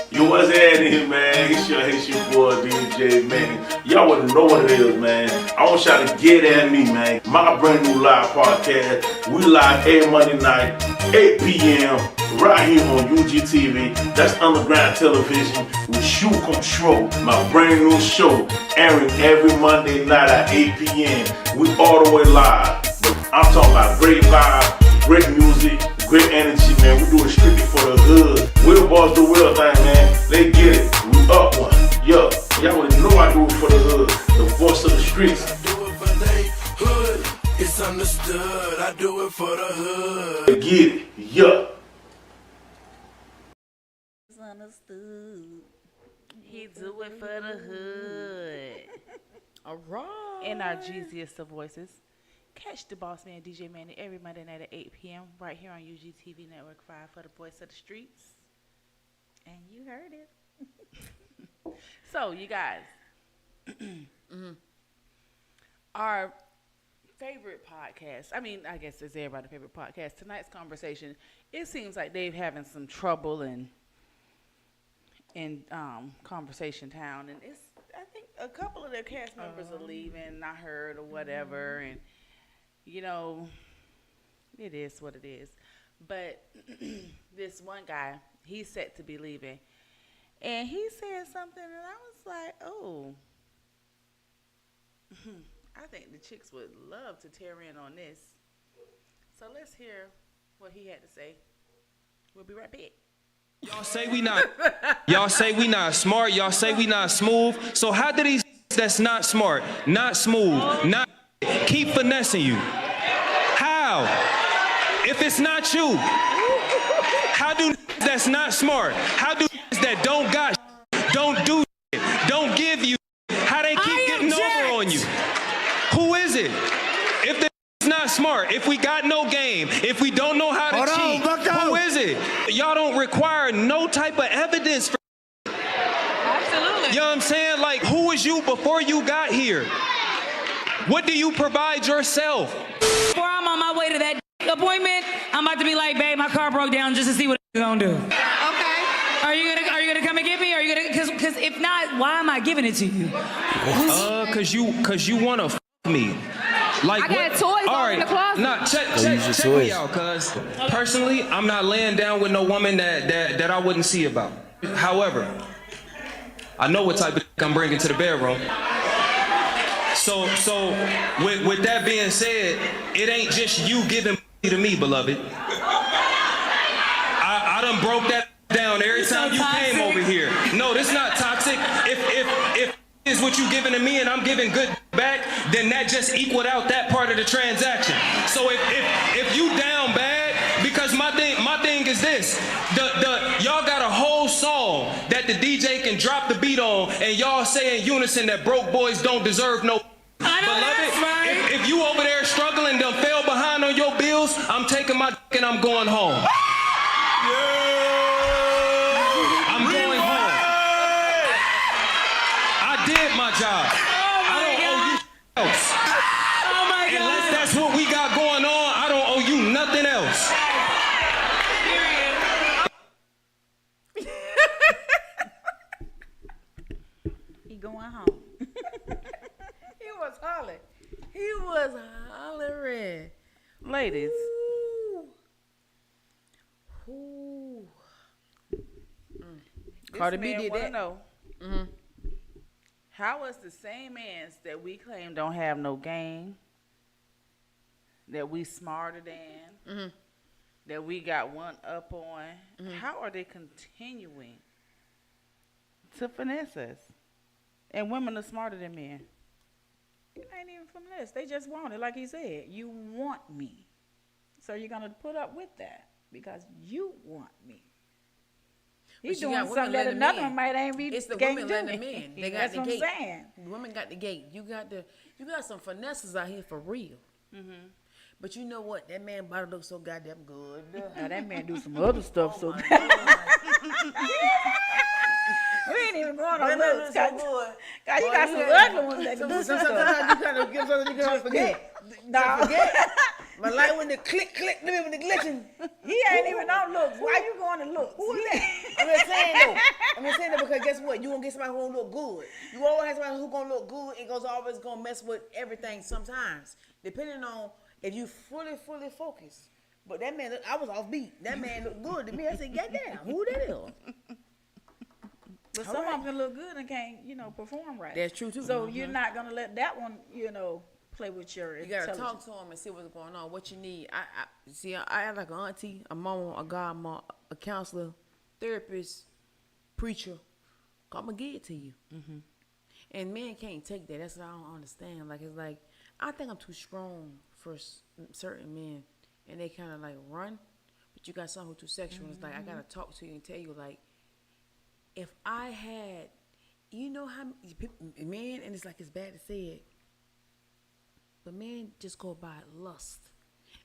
Yo, what's happening, man? It's your boy DJ, man. Y'all wouldn't know what it is, man. I want y'all to get at me, man. My brand new live podcast. We live every Monday night, 8 p.m. right here on UGTv. That's underground television with Shoe Control. My brand new show airing every Monday night at 8 p.m. We all the way live. But I'm talking about great vibe, great music, great energy, man. We do it strictly for the hood. We the boss do real thing, man. They get it. We up one. Yeah. Y'all would know I do it for the hood. The voice of the streets. Do it for they hood. It's understood. I do it for the hood. They get it. Yeah. It's understood. He do it for the hood. All right. In our juiciest of voices. Catch the boss man, DJ Manny, every Monday night at 8 p.m. right here on UGTv Network 5 for the voice of the streets. And you heard it. So, you guys, our favorite podcast, I mean, I guess it's everybody's favorite podcast. Tonight's conversation, it seems like they're having some trouble in Conversation Town. And it's, I think a couple of their cast members are leaving, I heard, or whatever. And, you know, it is what it is. But this one guy, he's set to be leaving. And he said something, and I was like, oh, I think the chicks would love to tear in on this. So let's hear what he had to say. We'll be right back. Y'all say we not smart. Y'all say we not smooth. So how do these that's not smart, not smooth, not keep finessing you? How? If it's not you, how do that's not smart? How do that don't got don't do don't give you? How they keep getting over on you? Who is it? If it's not smart, if we got no game, if we don't know how to cheat, who is it? Y'all don't require no type of evidence for. Absolutely. You know what I'm saying? Like, who was you before you got here? What do you provide yourself? Before I'm on my way to that appointment, I'm about to be like, babe, my car broke down just to see what it's gonna do. Okay. Are you gonna come and get me? Are you gonna? Cause if not, why am I giving it to you? Cause you wanna me. Like I got what? toys all in the closet. Nah, check me out, cuz personally, I'm not laying down with no woman that I wouldn't see about. However, I know what type of I'm bringing to the bedroom. So with that being said, it ain't just you giving to me, beloved. I done broke that down every time you came over here. No, this not toxic. If is what you giving to me and I'm giving good back, then that just equaled out that part of the transaction. So if you down bad, because my thing is this, y'all got a whole song that the DJ can drop the beat on, and y'all say in unison that broke boys don't deserve no. Beloved, right. If you over there struggling, done fell behind on your bills, I'm taking my dick and I'm going home. I'm going home. I did my job. I don't owe you else. Oh my God. Unless that's what we got going on, I don't owe you nothing else. He going home. He was hollering. He was hollering. Ladies, Ooh. this Cardi B man did wanna that. know, how is the same mans that we claim don't have no game, that we smarter than, that we got one up on, how are they continuing to finesse us? And women are smarter than men. It ain't even from this. They just want it. Like he said, you want me. So you're going to put up with that because you want me. He's But you got doing women something that letting another them one in. might ain't be It's the can't women do letting them it. in. They got That's the what gate. I'm saying. The women got the gate. You got some finesses out here for real. But you know what? That man body looks so goddamn good. Now that man do some other stuff. Oh So my God. we ain't even going That on man looks. looks so good. God, you Boy, got he some had- ugly ones that can do some Sometimes stuff. you kind of give something you kind of forget. Nah. Forget. But like when the click, when the glitching. He ain't even on looks. Why you going to looks? Who is that? I'm just saying though. Because guess what? You gonna get somebody who gonna look good. You always have somebody who gonna look good. It goes always gonna mess with everything sometimes, depending on if you fully focused. But that man, I was off beat. That man looked good to me. I said, goddamn, who that is? But some of them can look good and can't, perform right. That's true too. So you're not gonna let that one, play with your You gotta intelligence. talk to him and see what's going on, what you need. I have like an auntie, a mama, a godmother, a counselor, therapist, preacher. I'm gonna give it to you. And men can't take that. That's what I don't understand. Like it's like I think I'm too strong for certain men, and they kind of like run. But you got some who too sexual. It's like I gotta talk to you and tell you like, if I had, how men, and it's like it's bad to say it. But men just go by lust.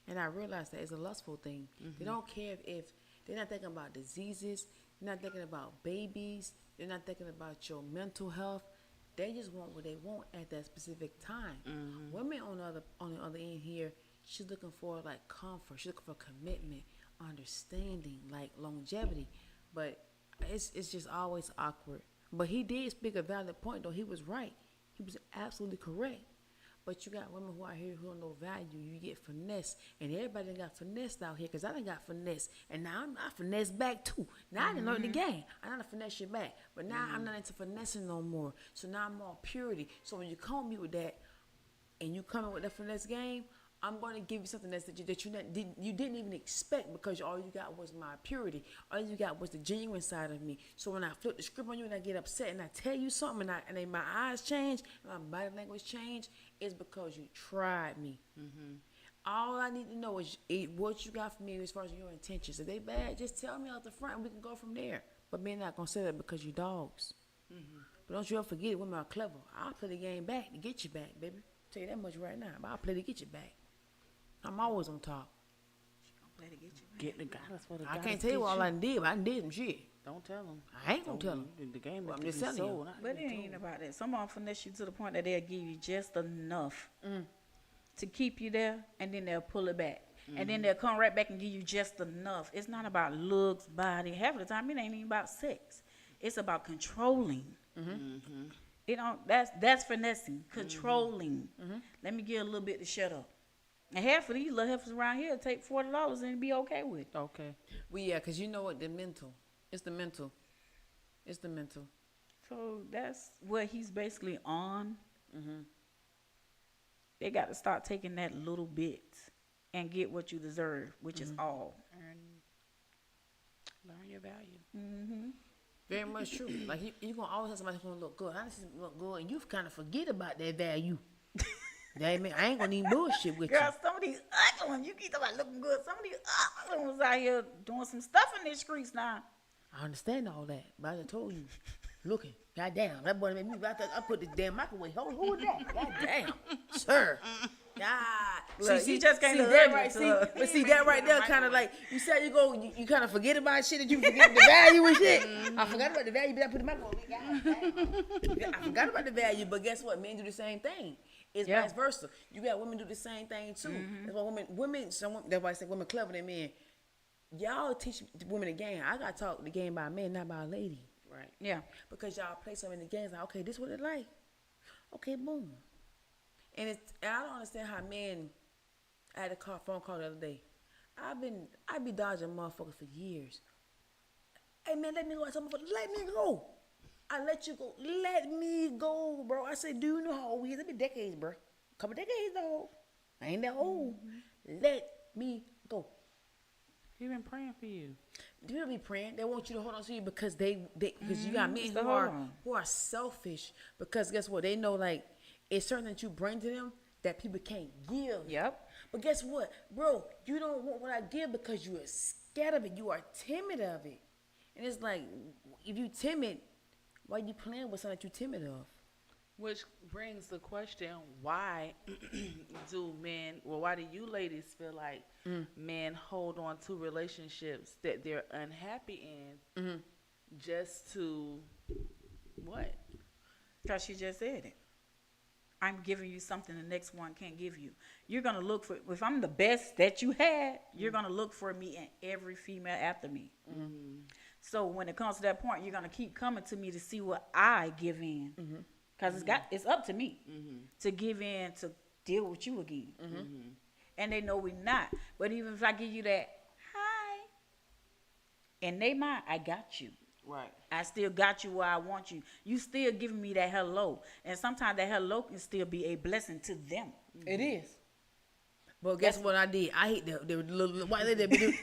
And I realize that it's a lustful thing. They don't care if they're not thinking about diseases, they're not thinking about babies, they're not thinking about your mental health. They just want what they want at that specific time. Women on the other end here, she's looking for like comfort, she's looking for commitment, understanding, like longevity. But it's just always awkward. But he did speak a valid point though. He was right. He was absolutely correct. But you got women who are here who don't know value. You get finesse. And everybody done got finessed out here because I done got finesse. And now I finesse back too. Now I done learned the game. I done finesse you back. But now I'm not into finessing no more. So now I'm more purity. So when you come me with that and you come in with that finesse game, I'm going to give you something that you didn't even expect because all you got was my purity. All you got was the genuine side of me. So when I flip the script on you and I get upset and I tell you something and then my eyes change and my body language change, it's because you tried me. All I need to know is what you got for me as far as your intentions. If they bad, just tell me out the front and we can go from there. But men not going to say that because you dogs. But don't you ever forget, women are clever. I'll play the game back to get you back, baby. Tell you that much right now. But I'll play to get you back. I'm always on top. She gonna play to get you. Get the goddess for the I goddess can't tell you get what all I did, but I did some shit. Don't tell them. I ain't gonna tell them. The game Well, is I'm just to be telling you. sold, not But to it be ain't told. about that. Some of them finesse you to the point that they'll give you just enough to keep you there, and then they'll pull it back. And then they'll come right back and give you just enough. It's not about looks, body. Half of the time, it ain't even about sex. It's about controlling. That's finessing, controlling. Let me get a little bit to shut up. And half of these little heifers around here take $40 and be okay with it. Okay. Well, yeah, because you know what? The mental. It's the mental. It's the mental. So that's what he's basically on. They got to start taking that little bit and get what you deserve, which is all. Learn your value. Very much true. Like, you're going to always have somebody who's going to look good. I just look good, and you kind of forget about that value. That mean, I ain't going to even bullshit with Girl, you. some of these ugly ones, you keep talking about looking good. Some of these ugly ones out here doing some stuff in these streets now. I understand all that, but I just told you. Looking. Goddamn. That boy made me. I put this damn microwave. Who is that? Goddamn. Sir. God. Look, you just can't see look that ugly right. to See, her. but see that right there, kind of like you said. You go, you kind of forget about shit and you forget the value and shit. I forgot about the value, but I put the microwave. I forgot about the value, but guess what? Men do the same thing. It's vice versa. You got women do the same thing too. That's why that's why I say women clever than men. Y'all teach women the game. I got taught the game by a man, not by a lady. Right. Yeah. Because y'all play so many games, like, okay, this what it like. Okay, boom. And I don't understand how men. I had a phone call the other day. I be dodging motherfuckers for years. Hey man, let me go. Let me go. I let you go. Let me go, bro. I said, do you know how old we is? It be decades, bro. Couple decades old. I ain't that old. Let me go. He been praying for you. People be praying. They want you to hold on to you because because you got men who are selfish. Because guess what? They know like it's certain that you bring to them that people can't give. Yep. But guess what, bro? You don't want what I give because you are scared of it. You are timid of it. And it's like, if you timid, why you playing with something that you timid of? Which brings the question, why why do you ladies feel like men hold on to relationships that they're unhappy in just to what? Because she just said it. I'm giving you something the next one can't give you. You're going to look for, if I'm the best that you had, you're going to look for me in every female after me. So when it comes to that point, you're going to keep coming to me to see what I give in. Because it's up to me to give in, to deal with you again. And they know we're not. But even if I give you that, hi, and they mind, I got you. Right. I still got you where I want you. You still giving me that hello. And sometimes that hello can still be a blessing to them. It is. But guess what I did? I hate the little white lady that be doing.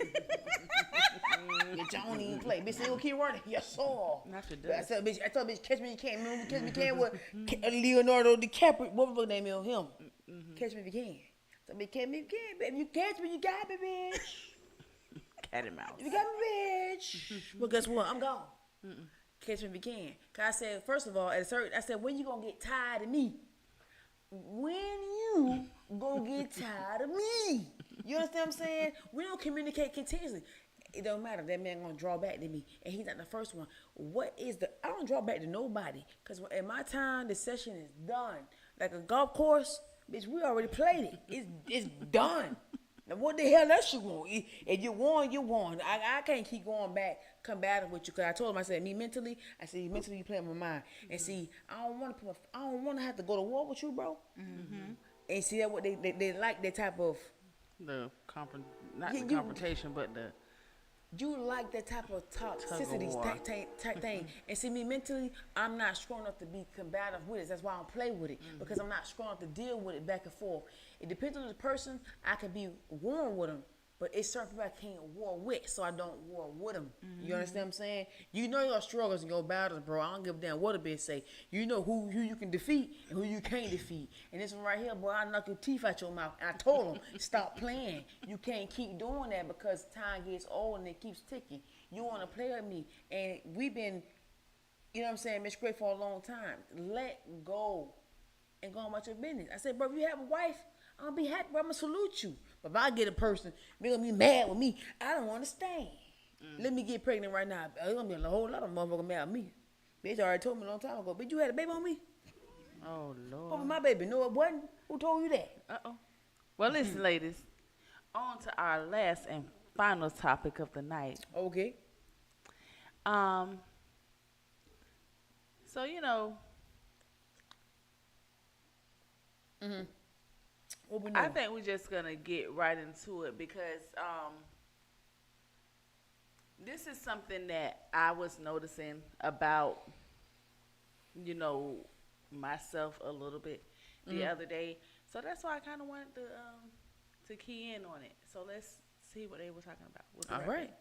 Bitch, I don't even play. Bitch, they gonna keep running. Yes, sir. I told bitch, catch me if you can. Remember, catch me if you can with Leonardo DiCaprio. What was the name of him? Catch me if you can. So bitch, catch me if you can. Baby, you catch me, you got me, bitch. Cat and mouse. You got me, bitch. Well, guess what? I'm gone. Catch me if you can. Cause I said, first of all, I said, when you gonna get tired of me? When you gonna get tired of me? You understand what I'm saying? We don't communicate continuously. It don't matter. That man gonna draw back to me, and he's not the first one. I don't draw back to nobody, cause at my time the session is done. Like a golf course, bitch, we already played it. It's done. Now what the hell else you want? If you won, you won. I can't keep going back combative with you, cause I told him, I said, mentally you playing my mind. And see, I don't want to have to go to war with you, bro. And see that what they like that type of confrontation, but the. You like that type of toxicity type thing. And see, me mentally, I'm not strong enough to be combative with it. That's why I don't play with it. Because I'm not strong enough to deal with it back and forth. It depends on the person. I can be warm with them. But it's certain people I can't war with, so I don't war with them. You understand what I'm saying? You know your struggles and your battles, bro. I don't give a damn what a bitch say. You know who you can defeat and who you can't defeat. And this one right here, boy, I knock your teeth out your mouth. And I told him, stop playing. You can't keep doing that because time gets old and it keeps ticking. You want to play with me. And we've been, you know what I'm saying, Miss Great for a long time. Let go and go about your business. I said, bro, if you have a wife, I'll be happy, bro. I'm going to salute you. But if I get a person, they're going to be mad with me. I don't understand. Let me get pregnant right now. There's going to be a whole lot of motherfuckers mad at me. Bitch already told me a long time ago, bitch, you had a baby on me? Oh, Lord. Over my baby. No, it wasn't. Who told you that? Well, listen, ladies. On to our last and final topic of the night. Okay. So, you know. I think we're just going to get right into it because this is something that I was noticing about, you know, myself a little bit the other day. So that's why I kind of wanted to key in on it. So let's see what they were talking about. All right.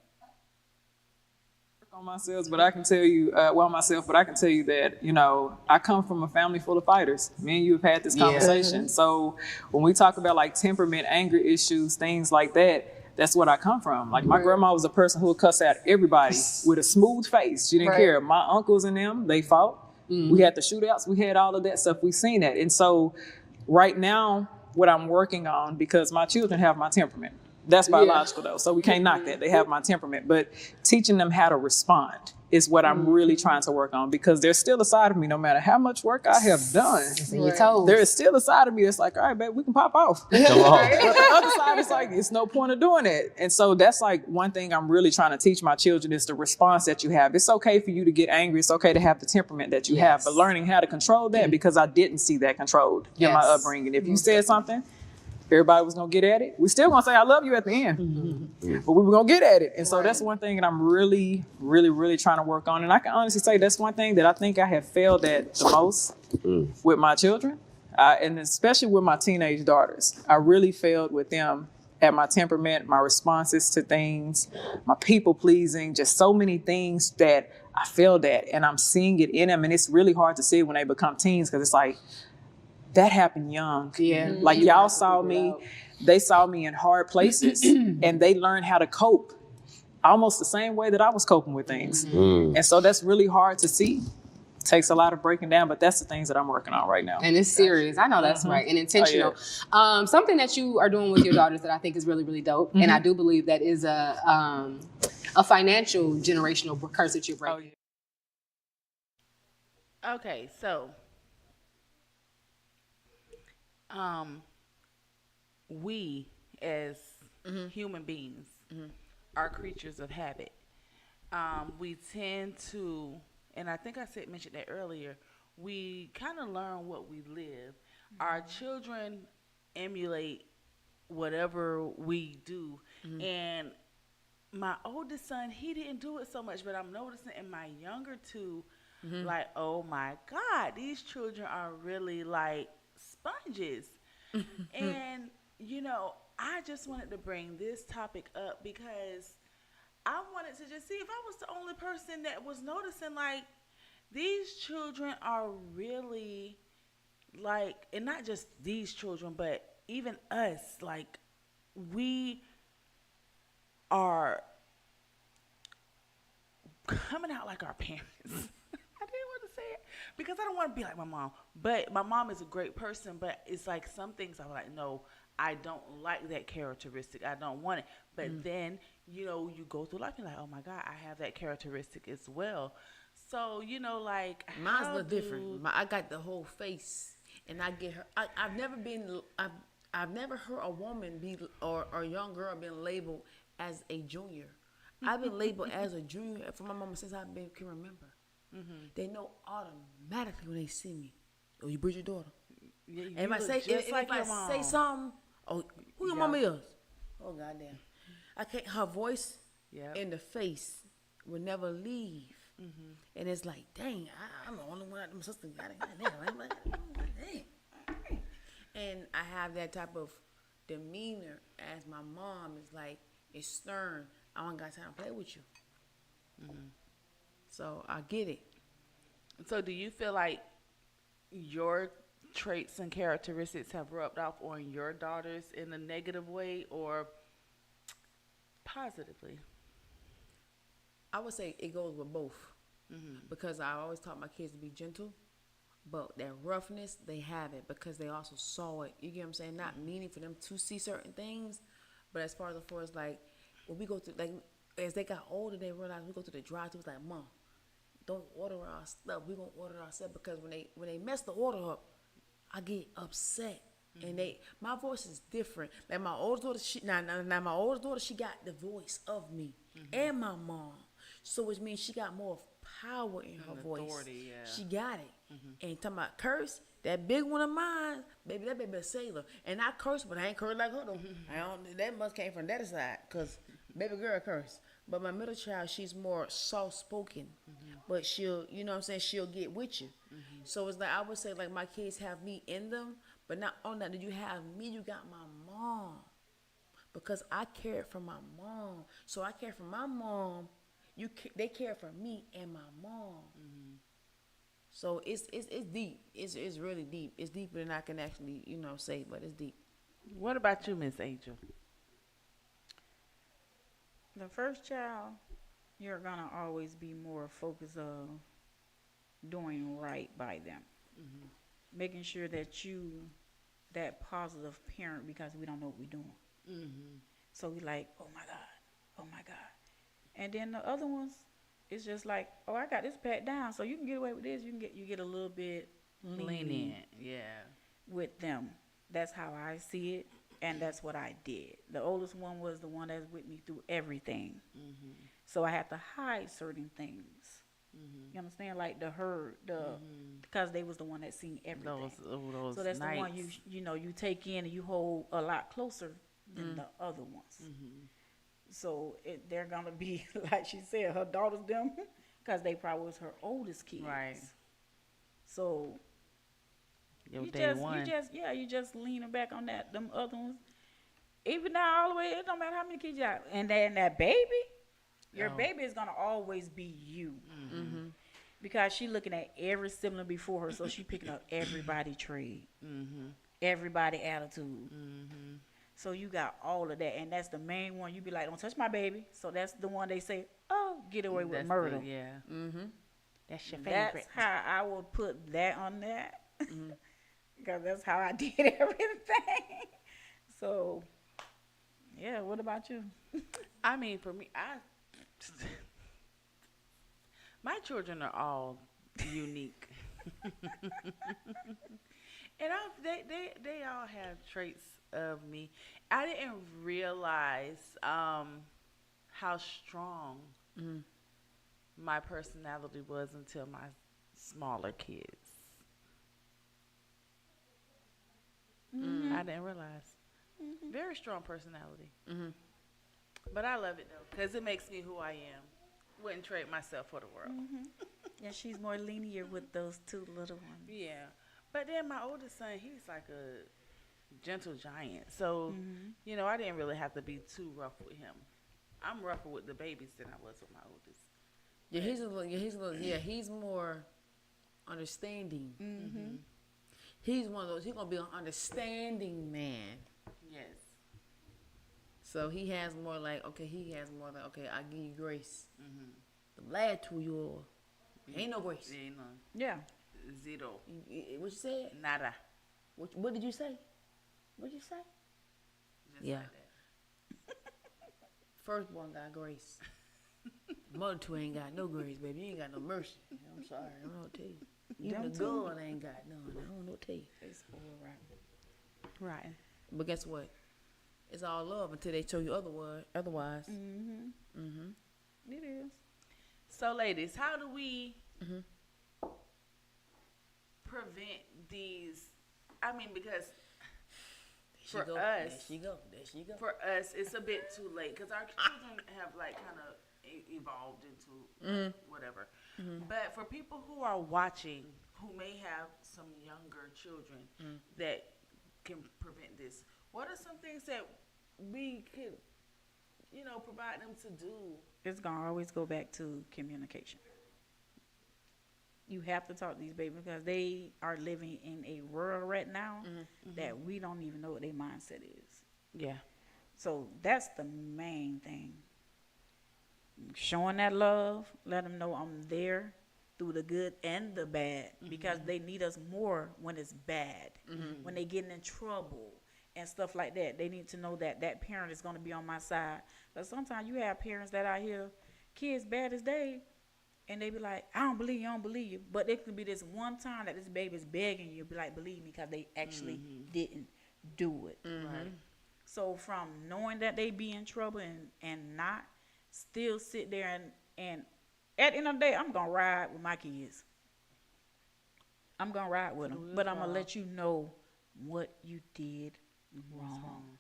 On myself, but I can tell you, but I can tell you that, you know, I come from a family full of fighters. Me and you have had this conversation. So when we talk about like temperament, anger issues, things like that, that's what I come from. Like my grandma was a person who would cuss at everybody with a smooth face. She didn't care. My uncles and them, they fought. We had the shootouts. We had all of that stuff. We've seen that. And so right now, what I'm working on, because my children have my temperament. That's biological though, so we can't knock that. They have my temperament, but teaching them how to respond is what I'm really trying to work on, because there's still a side of me, no matter how much work I have done, there is still a side of me that's like, all right, babe, we can pop off. But the other side is like, it's no point of doing it. And so that's like one thing I'm really trying to teach my children is the response that you have. It's okay for you to get angry. It's okay to have the temperament that you have, but learning how to control that, because I didn't see that controlled in my upbringing. If you said something, everybody was going to get at it. We still going to say, I love you at the end, but we were going to get at it. And so that's one thing that I'm really, really, really trying to work on. And I can honestly say that's one thing that I think I have failed at the most with my children, and especially with my teenage daughters. I really failed with them at my temperament, my responses to things, my people pleasing, just so many things that I failed at. And I'm seeing it in them. And it's really hard to see when they become teens, because it's like, that happened young. Like y'all saw me, they saw me in hard places and they learned how to cope almost the same way that I was coping with things. And so that's really hard to see. takes a lot of breaking down, but that's the things that I'm working on right now. And it's serious. I know that's right. And intentional. Something that you are doing with your daughters that I think is really, really dope. And I do believe that is a financial generational curse that you're breaking. Okay, so we as human beings are creatures of habit. We tend to, and I think I mentioned that earlier, we kind of learn what we live. Our children emulate whatever we do. And my oldest son, he didn't do it so much, but I'm noticing in my younger two, like, oh my God, these children are really like sponges. And, you know, I just wanted to bring this topic up because I wanted to just see if I was the only person that was noticing, like, these children are really, like, and not just these children, but even us, like, we are coming out like our parents. I didn't want to say it because I don't want to be like my mom. But my mom is a great person, but it's like some things I'm like, no, I don't like that characteristic. I don't want it. But then, you know, you go through life and you're like, oh my God, I have that characteristic as well. So, you know, like, mine's a little different. I got the whole face, and I get her. I've never heard a woman be or a young girl being labeled as a junior. I've been labeled as a junior for my mama since can remember. They know automatically when they see me. Oh, you Bridget's daughter. Yeah, and if I say something, oh, who your mama is? Oh, goddamn. I can't. Her voice and the face will never leave. And it's like, dang, I'm the only one. My sister got it. Dang. And I have that type of demeanor as my mom is like, it's stern. I don't got time to play with you. So I get it. So do you feel like your traits and characteristics have rubbed off on your daughters in a negative way or positively? I would say it goes with both. Because I always taught my kids to be gentle. But that roughness, they have it because they also saw it. You get what I'm saying? Not meaning for them to see certain things. But as far as like, when we go to, like, as they got older, they realized we go to the drive-thru. It's like, Mom, don't order our stuff. We're going to order our stuff because when they mess the order up, I get upset. And my voice is different. Like my oldest daughter, my oldest daughter, she got the voice of me and my mom. So which means she got more power in her voice. She got it. And talking about curse, that big one of mine, baby, that baby a sailor. And I curse, but I ain't curse like her though. That must came from that side, cause baby girl curse. But my middle child, she's more soft spoken, but she'll, you know what I'm saying, she'll get with you. So it's like I would say, like my kids have me in them, but not only that, did you have me? You got my mom, because I cared for my mom. So I care for my mom. They care for me and my mom. So it's deep. It's really deep. It's deeper than I can actually, you know, say, but it's deep. What about you, Miss Angel? The first child, you're gonna always be more focused on doing right by them, making sure that you that positive parent, because we don't know what we're doing. So we like, oh my God. And then the other ones, it's just like, oh, I got this pat down, so you can get away with this. You get a little bit lenient, with them. That's how I see it, and that's what I did. The oldest one was the one that's with me through everything, so I had to hide certain things. You understand, like because they was the one that seen everything. Those so that's nights. the one you take in and you hold a lot closer than the other ones. So they're gonna be like she said, her daughters them, because they probably was her oldest kids. Right. So you just leaning back on them other ones. Even now, all the way, it don't matter how many kids you got, and then that baby, your baby is gonna always be you, because she looking at every sibling before her, so she picking up everybody trade, everybody attitude. So you got all of that, and that's the main one. You be like, don't touch my baby. So that's the one they say, oh, get away with murder. That's your favorite. That's how I would put that on that. Because that's how I did everything. So, yeah, what about you? I mean, for me, my children are all unique. And they all have traits of me. I didn't realize how strong my personality was until my smaller kids. I didn't realize. Very strong personality. But I love it though, because it makes me who I am. Wouldn't trade myself for the world. Yeah, she's more linear with those two little ones. Yeah. But then my oldest son, he's like a gentle giant. So, you know, I didn't really have to be too rough with him. I'm rougher with the babies than I was with my oldest. Yeah, he's more understanding. He's one of those. He's gonna be an understanding man. Yes. So he has more like, okay, I give you grace. The last 2 years, ain't no grace. Ain't none. Yeah. Zero. What you said? Nada. What did you say? What did you say? Just Yeah. like that. Firstborn got grace. Mother two ain't got no grace, baby. You ain't got no mercy. I'm sorry. I don't know what to tell you. Even the girl ain't got none. I don't know what to tell you. They spoiled right. Right. But guess what? It's all love until they show you otherwise. It is. So, ladies, how do we prevent these? I mean, because for us, there she go. for us, it's a bit too late because our children have like kind of evolved into whatever. But for people who are watching, who may have some younger children that can prevent this, what are some things that we could, you know, provide them to do? It's going to always go back to communication. You have to talk to these babies because they are living in a world right now that we don't even know what their mindset is. Yeah. So that's the main thing. Showing that love, let them know I'm there through the good and the bad because they need us more when it's bad, when they getting in trouble and stuff like that. They need to know that that parent is going to be on my side. But sometimes you have parents that out here, kids bad as they, and they be like, I don't believe you. But it could be this one time that this baby's begging you, be like, believe me, because they actually didn't do it. Right. So from knowing that they be in trouble and not still sit there and at the end of the day, I'm going to ride with my kids. I'm going to ride with them. But I'm going to let you know what you did wrong.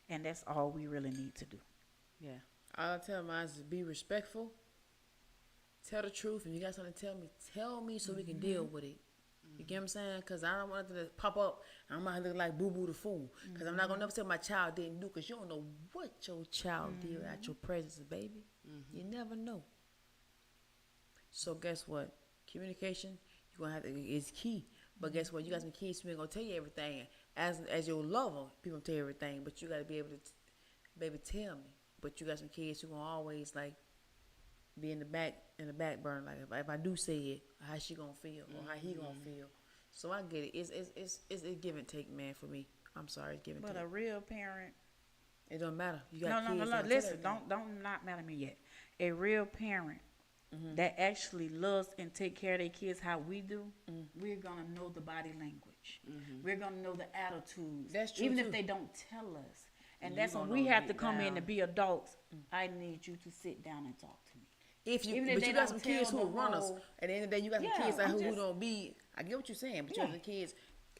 And that's all we really need to do. Yeah. All I tell mine is to be respectful. Tell the truth. If you got something to tell me so we can deal with it. You get what I'm saying? Because I don't want it to pop up and I'm not looking like boo-boo the fool. Because I'm not going to never say my child didn't do, because you don't know what your child did without your presence, baby. You never know. So guess what? Communication, you're going to have to, is key. But guess what? You got some kids who ain't going to tell you everything. As your lover, people tell you everything. But you got to be able to, baby, tell me. But you got some kids who going to always, like, be in the back burner. Like, if I do say it, how she going to feel or how he going to feel. So I get it. It's a give and take, man, for me. I'm sorry, it's give and take. But a real parent, it don't matter. You got no. kids. Listen, don't not mad at me yet. A real parent that actually loves and take care of their kids how we do, we're gonna know the body language. We're gonna know the attitudes. That's true, even too. if they don't tell us. And that's when we have to come in to be adults. I need you to sit down and talk to me. But you got some kids who are runners. At the end of the day, you got some kids who don't be. I get what you're saying, but you got some kids.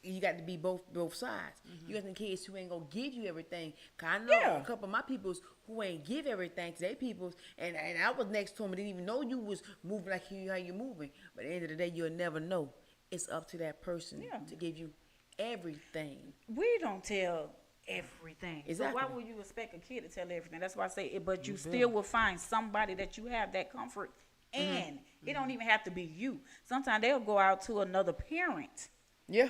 You got to be both sides. You got some kids who ain't gonna give you everything. Cause I know a couple of my peoples who ain't give everything to their peoples, and I was next to them and didn't even know you was moving like how you moving. But at the end of the day, you'll never know. It's up to that person to give you everything. We don't tell everything. Exactly. So why would you expect a kid to tell everything? That's why I say it. But you still will find somebody that you have that comfort, and it don't even have to be you. Sometimes they'll go out to another parent.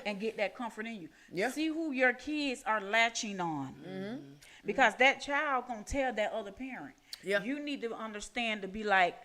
And get that comfort in you. See who your kids are latching on. Because that child gonna tell that other parent. You need to understand to be like,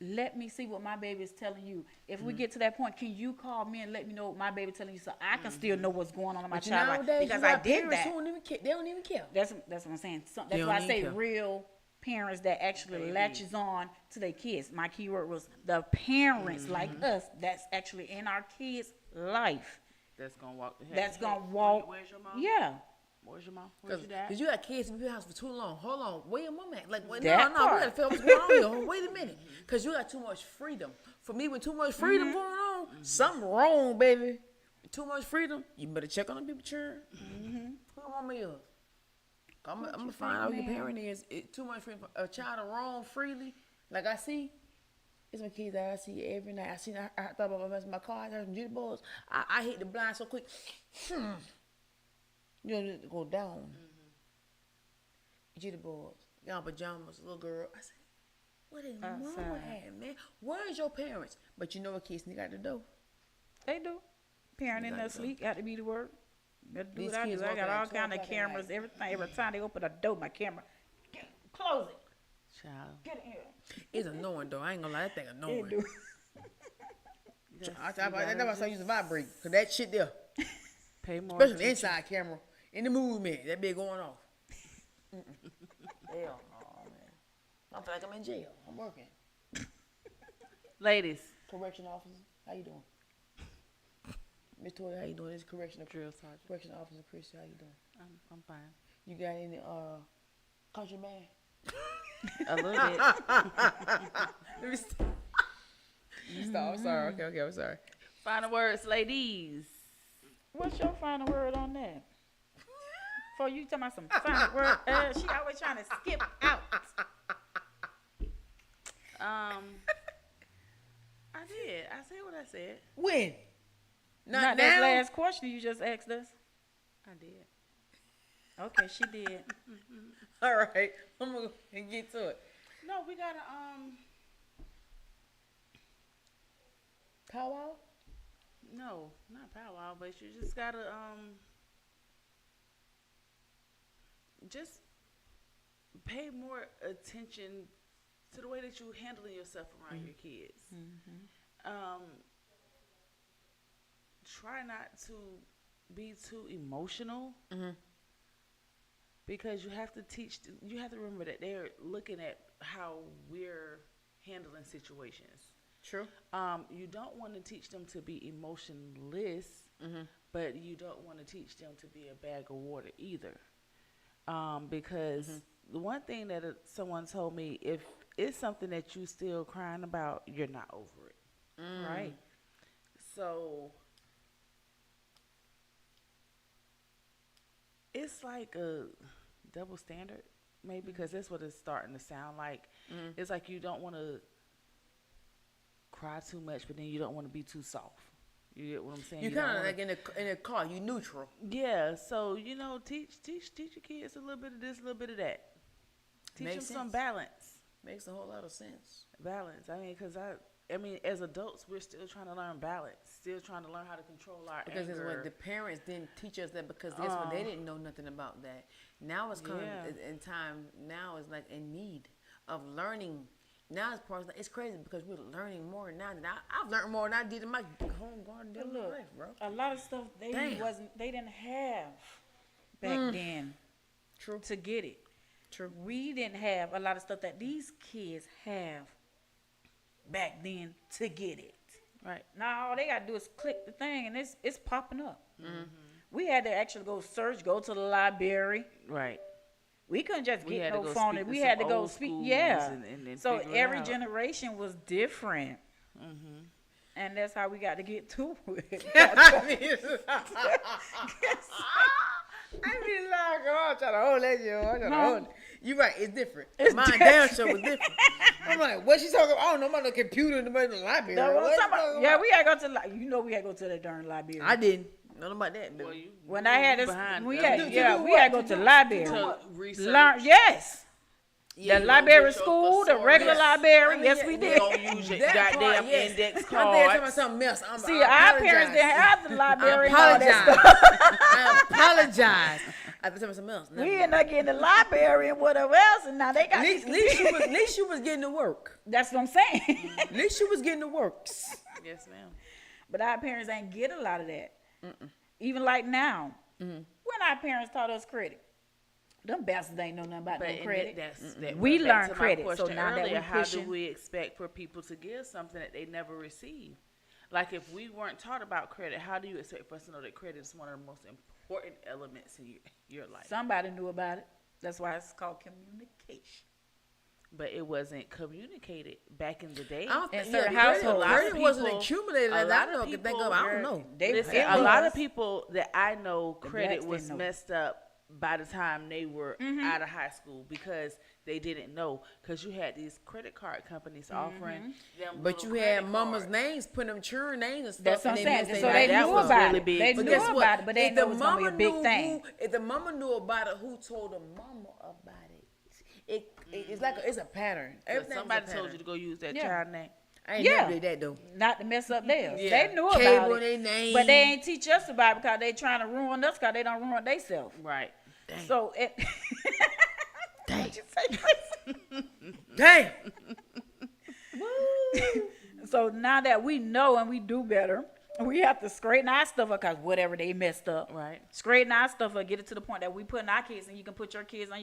let me see what my baby is telling you. If we get to that point, can you call me and let me know what my baby telling you so I can still know what's going on in my But child life? nowadays, Because you I got did parents that. who don't even care. They don't even care. That's what I'm saying. So, They that's don't why I even say care. real parents that actually latches on to their kids. My key word was the parents like us that's actually in our kids' life. That's gonna walk. That's gonna walk. Where's your mom? Yeah. Where's your mom? Where's your dad? Because you got kids in the house for too long. Hold on. Where your mom at? Like, wait, That no, we part. got to figure out what's going on here. Wait a minute. Because you got too much freedom. For me, with too much freedom going on, something wrong, baby. Too much freedom, you better check on the people children. Who your mama is? I'm going to find out who your parent is. Too much freedom. A child to roam freely, like I see. It's my kids that I see every night. I thought about messing my car. I heard some jitterbugs. I hit the blind so quick. You know, just go down. Jitterbugs. Got on pajamas, little girl. I said, what is mama had, man? Where's your parents? But you know what kids sneak out the door. They do. Parent in their sleep, got to be to work. Better do These what I kids do. I walk got out all at kind of 12 o'clock at cameras, night. everything. Every time they open a door, my camera. Close it. Child. Get in here. It's annoying, though. I ain't gonna lie. That thing annoying. It do. That's why I start using vibrate. Because that shit there. Pay more. Especially the attention. inside camera. In the movement. That bit going off. Hell no, man. I feel like I'm in jail. I'm working. Ladies. Correction officer. How you doing? Miss Toya, how you doing? This is correctional Sergeant. correction officer Christy. How you doing? I'm fine. You got any country man? A little bit. Let me stop. I'm sorry. Okay, I'm sorry. Final words, ladies. What's your final word on that? For you talking about some final word, she always trying to skip out. I did. I said what I said. When? Not now? that last question you just asked us. I did. Okay, she did. All right. I'm going to get to it. No, we gotta Powwow? No, not powwow, but you just gotta just pay more attention to the way that you handling yourself around your kids. Try not to be too emotional because you have to remember that they're looking at how we're handling situations. True. You don't want to teach them to be emotionless, but you don't want to teach them to be a bag of water either. Because the one thing that someone told me, if it's something that you still crying about, you're not over it. Right? So it's like a double standard, maybe, because that's what it's starting to sound like. It's like you don't want to cry too much, but then you don't want to be too soft. You get what I'm saying? You kind of like in a car, you neutral. Yeah, so teach your kids a little bit of this, a little bit of that. Teach Makes them some sense. balance. Makes a whole lot of sense. Balance. I mean, because I mean, as adults, we're still trying to learn balance. Still trying to learn how to control our Because anger. it's what the parents didn't teach us that because that's what they didn't know nothing about that. Now it's coming in time. Now it's like in need of learning. Now it's crazy because we're learning more now than I've learned more than I did in my home garden daily Look, life, bro. a lot of stuff they didn't have back then. True. To get it. True. We didn't have a lot of stuff that these kids have back then to get it. Right. Now all they gotta do is click the thing and it's popping up. We had to actually go search, go to the library. Right. We couldn't just We get had to no go phone. speak to We some had to go old speak. schools Yeah. and So figure it every out. generation was different. And that's how we got to get to it. I mean, like, I'm trying to hold that, yo. I'm trying to No. hold it. You're right, it's different. It's Mine different. damn show was different. I'm like, what she talking about? I don't know about no computer in the library. No, What what she I'm talking talking about? Yeah, about? we had to go to we had to go to the darn library. I didn't. Nothing about that, though. When I had this, behind we them. had To do we had to go to the library. To research. Learn, yes. Yeah, The you library get your school, the thesaurus. regular library, I mean, yes, yeah, we yeah. did. Don't use your That goddamn part, yes. index I'm there talking about cards. something else. See, our parents didn't have the library and all that I stuff. apologize. I apologize. I have to tell me something else. We end up getting the library and whatever else, and now they got. At least you was getting to work. That's what I'm saying. At least you was getting to works. Yes, ma'am. But our parents ain't get a lot of that. Even like now, when our parents taught us credit, them bastards ain't know nothing about no credit. We learn credit. So now earlier, that we how do pushing, we expect for people to give something that they never received? Like if we weren't taught about credit, how do you expect for us to know that credit is one of the most important elements in your life? somebody knew about it. That's why it's called communication. But it wasn't communicated back in the day. In certain households, credit wasn't accumulated. I don't know. Listen, a lot of people that I know, credit blacks was didn't know. messed up by the time they were out of high school because they didn't know. Because you had these credit card companies offering them. But you had mama's names, putting them children names and stuff. That's what I'm saying. missed So their they name. knew was about really it. big. They But knew guess about what? it, but they didn't know it was gonna be a big thing. If the mama knew about it, who told the mama about it? It's a pattern. Everything's Somebody a pattern. told you to go use that Yeah. child name. I ain't never did that though. Not to mess up theirs. Yeah. They knew Cable about they it, name. but they ain't teach us about it because they trying to ruin us because they don't ruin themselves. Right. Dang. So it. Dang. What'd you say, Chris? Dang. So now that we know and we do better, we have to straighten our stuff up because whatever they messed up. Right. Straighten our stuff up, get it to the point that we putting our kids, and you can put your kids on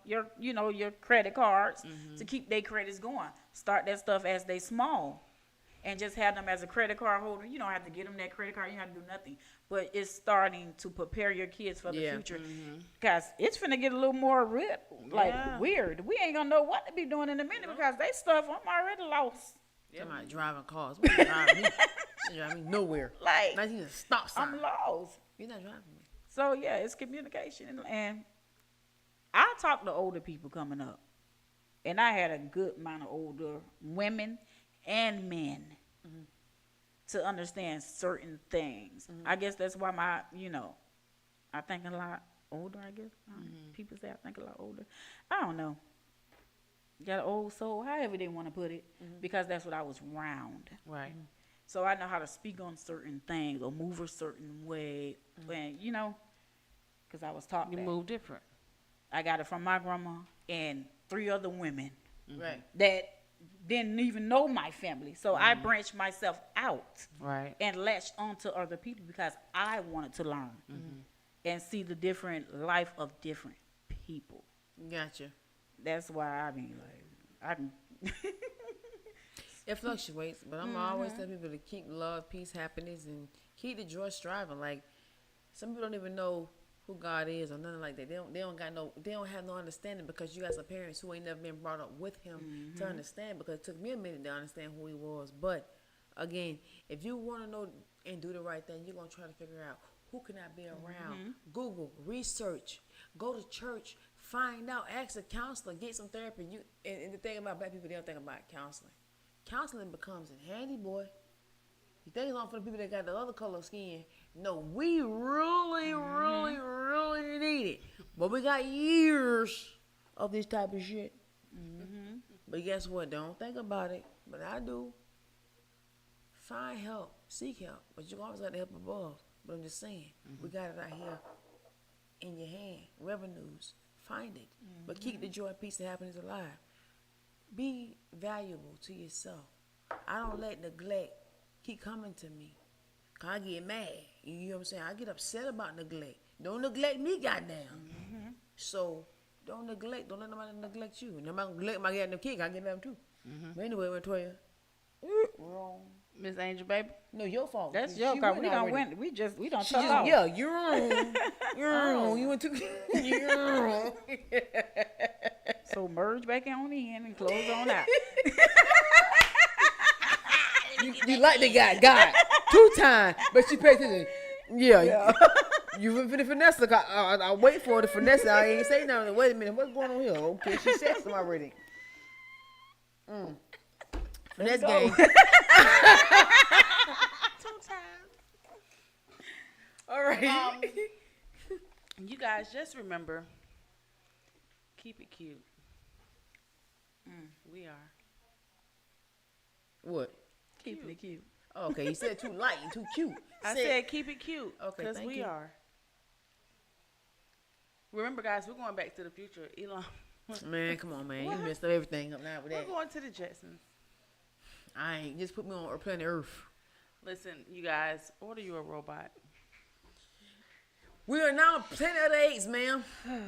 your credit cards to keep their credits going. Start that stuff as they small. And just have them as a credit card holder. You don't have to get them that credit card. You don't have to do nothing. But it's starting to prepare your kids for the future. Because it's finna get a little more weird. We ain't gonna know what to be doing in a minute because they stuff, I'm already lost. Somebody driving cars. What you driving me? She driving me nowhere. Like, not even a stop sign. I'm lost. You're not driving me. So, yeah, it's communication. And I talk to older people coming up. And I had a good amount of older women and men to understand certain things. I guess that's why I think a lot older, I guess. People say I think a lot older. I don't know. Got an old soul, however they want to put it, because that's what I was around. Right. So I know how to speak on certain things or move a certain way. And, because I was taught You that. move different. I got it from my grandma and 3 other women Right. that didn't even know my family. So I branched myself out Right. and latched onto other people because I wanted to learn and see the different life of different people. Gotcha. That's why I mean, I can. It fluctuates, but I'm always telling people to keep love, peace, happiness, and keep the joy striving. Like, some people don't even know who God is or nothing like that. They don't have no understanding because you got some parents who ain't never been brought up with him to understand, because it took me a minute to understand who he was. But again, if you want to know and do the right thing, you're going to try to figure out who can I be around. Google, research, go to church, find out, ask a counselor, get some therapy. And the thing about black people, they don't think about counseling. Counseling becomes a handy, boy. You think it's on for the people that got the other color skin. No, we really, really need it. But we got years of this type of shit. But guess what? Don't think about it. But I do. Find help. Seek help. But you always got the help above. But I'm just saying, we got it out here in your hand. Revenues. Find it. But keep the joy, peace, and happiness alive. Be valuable to yourself. I don't let neglect keep coming to me. Cause I get mad. You know what I'm saying? I get upset about neglect. Don't neglect me, goddamn. So don't neglect. Don't let nobody neglect you. Nobody neglect my goddamn kid. I get them too. But anyway, TOYA. Wrong. Miss Angel, baby. No, your fault. That's your cause we don't win. We don't She talk just, off. yeah, you're wrong. You're wrong. You went too. You're wrong. So merge back on in and close on out. You like the guy, God, 2 times, but she paid attention. Yeah. You went for the finesse. I wait for the finesse. I ain't say nothing. Wait a minute, what's going on here? Okay, she said something already. Finesse game. 2 times. All right. You guys just remember, keep it cute. We are. What? Keeping it cute. Oh, okay, you said too light and too cute. I said keep it cute. Okay, Because thank we you. are. Remember, guys, we're going back to the future. Elon. Man, come on, man. You messed up everything up now with We're that. going to the Jetsons. I ain't. Just put me on planet Earth. Listen, you guys, order you a robot. We are now planet of the apes, ma'am.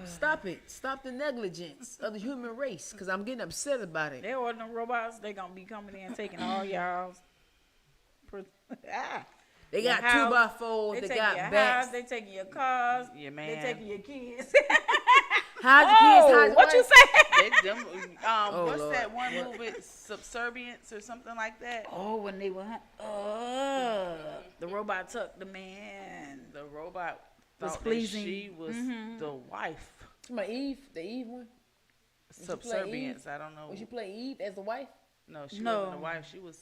Stop it. Stop the negligence of the human race, because I'm getting upset about it. They ordering robots. They gonna be coming in taking all y'all's. They got 2x4s. They got bats. They taking your cars. Yeah, man. They taking your kids. How's the kids? How's What you say? What's Lord. that one movie, Subservience or something like that? Oh, when they were, the robot took the man. The robot Was thought pleasing. that she was the wife. My Eve, the Eve one. Subservience. I don't know. Would she play Eve as the wife? No, she No. wasn't the wife. She was.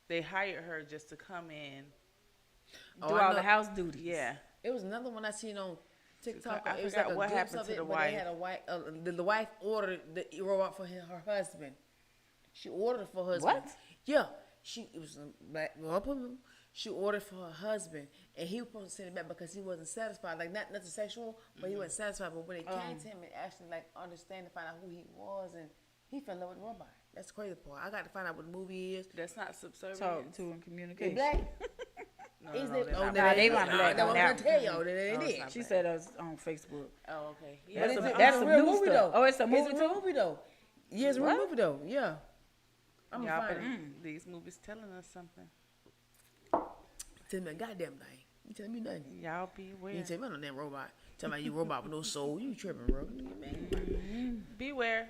They hired her just to come in. Do all the house duties. Yeah. It was another one I seen on TikTok. I it was forgot like a what glimpse happened of to it, the but wife. They had a wife. The wife ordered the robot for her husband. She ordered it for her husband. What? Yeah. It was a black woman. She ordered for her husband, and he was supposed to send it back because he wasn't satisfied. Like nothing sexual, but he wasn't satisfied. But when it came to him and actually like understand and find out who he was, and he fell in love with the robot. That's the crazy part. I got to find out what the movie is. That's not Subservience. Talk to and They communication. black. No, Is no, it? they're Oh, not Nah, they not weren't black That's on what I'm that gonna tell y'all. That No, they it's did. not She said it was on Facebook. Oh, okay. But Yeah. That's a some real new movie stuff. though. Oh, it's a movie It's a real too? movie though. Yeah, it's a real What? movie though. Yeah. I'm Y'all gonna better, find it. these movies telling us something. Tell me a goddamn thing. You tell me nothing. Y'all be You aware. ain't tell me no damn robot. Tell me you robot with no soul. You tripping, bro. Beware.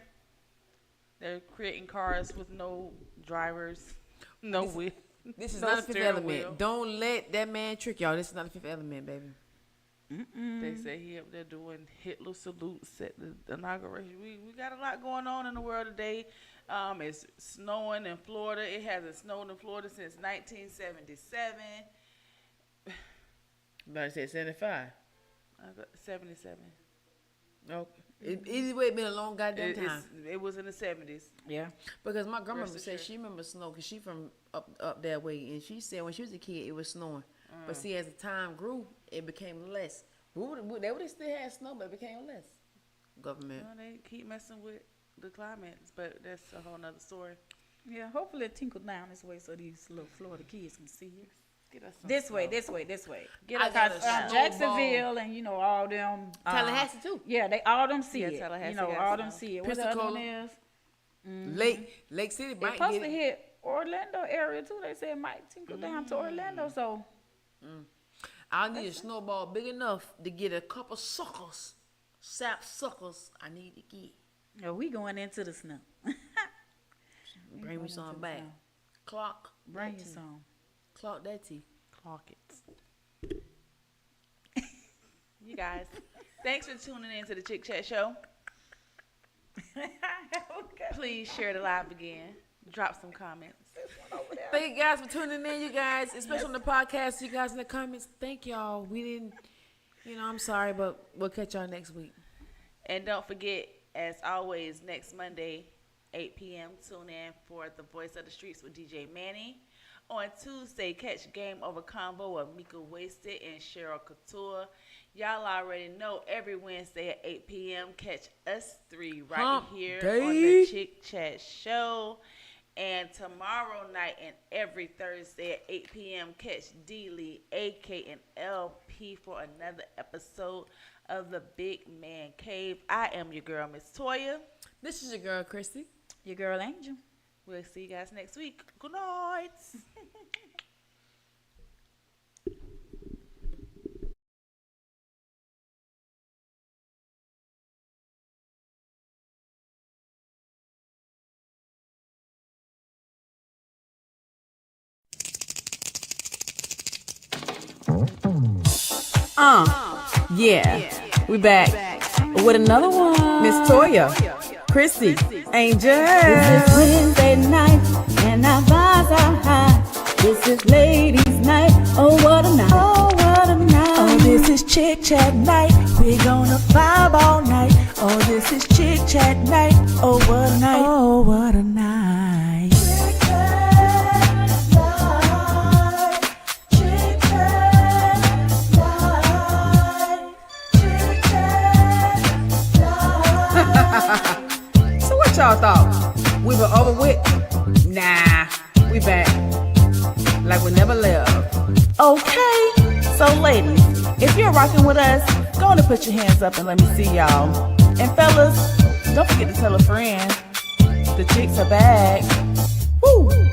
They're creating cars with no drivers, no wheel. This is no not a fifth steering element. wheel. Don't let that man trick y'all. This is not a fifth element, baby. They say he up there doing Hitler salutes at the inauguration. We got a lot going on in the world today. It's snowing in Florida. It hasn't snowed in Florida since 1977. But I said 75. 77. Okay. Either way, it been a long goddamn time. It was in the 70s. Yeah. Because my grandmother Rest said assured. she remembers snow because she from up that way, and she said when she was a kid it was snowing. But see, as the time grew, it became less. They would still had snow, but it became less. Government. Well, they keep messing with the climate, but that's a whole nother story. Yeah, hopefully it tinkled down this way so these little Florida kids can see it. Get us some This way, snow. this way, this way. Get us Cause some snow. Jacksonville and all them Tallahassee too. Yeah, they all them see Yeah, it. Tallahassee You know, got all them snow. see it. What the other one Pensacola. is? Lake City It's might supposed get to it. hit Orlando area too. They said it might tinkle down to Orlando. So I need a snowball big enough to get a couple suckers, sap suckers. I need to get. yeah, we going into the snow. Bring me some back. Clock. Bring that you tea. some. Clock that tea. Clock it. You guys, thanks for tuning in to the Chick Chat Show. Please share the live again. Drop some comments. Thank you guys for tuning in, you guys, especially on the podcast. You guys in the comments, thank y'all. We didn't, I'm sorry, but we'll catch y'all next week. And don't forget, as always, next Monday, 8 p.m., tune in for The Voice of the Streets with DJ Manny. On Tuesday, catch Game Over Combo with Mika Wasted and Cheryl Couture. Y'all already know every Wednesday at 8 p.m., catch us three right Hump here day. on the Chick Chat Show. And tomorrow night and every Thursday at 8 p.m., catch D. Lee, AK, and LP for another episode of The Big Man Cave. I am your girl, Miss Toya. This is your girl, Christy. Your girl Angel. We'll see you guys next week. Good night. Yeah, we back with another one. Miss Toya, Chrissy, Angel. This is Wednesday night, and our vibes are high. This is ladies' night. Oh, what a night. Oh, what a night. Oh, this is Chick Chat night. We're gonna vibe all night. Oh, this is Chick Chat night. Oh, what a night. Oh, what a night. Chick Chat night. Chick Chat night. Chick Chat quit. Nah, we back. Like we never left. Okay, so ladies, if you're rocking with us, go on and put your hands up and let me see y'all. And fellas, don't forget to tell a friend. The chicks are back. Woo!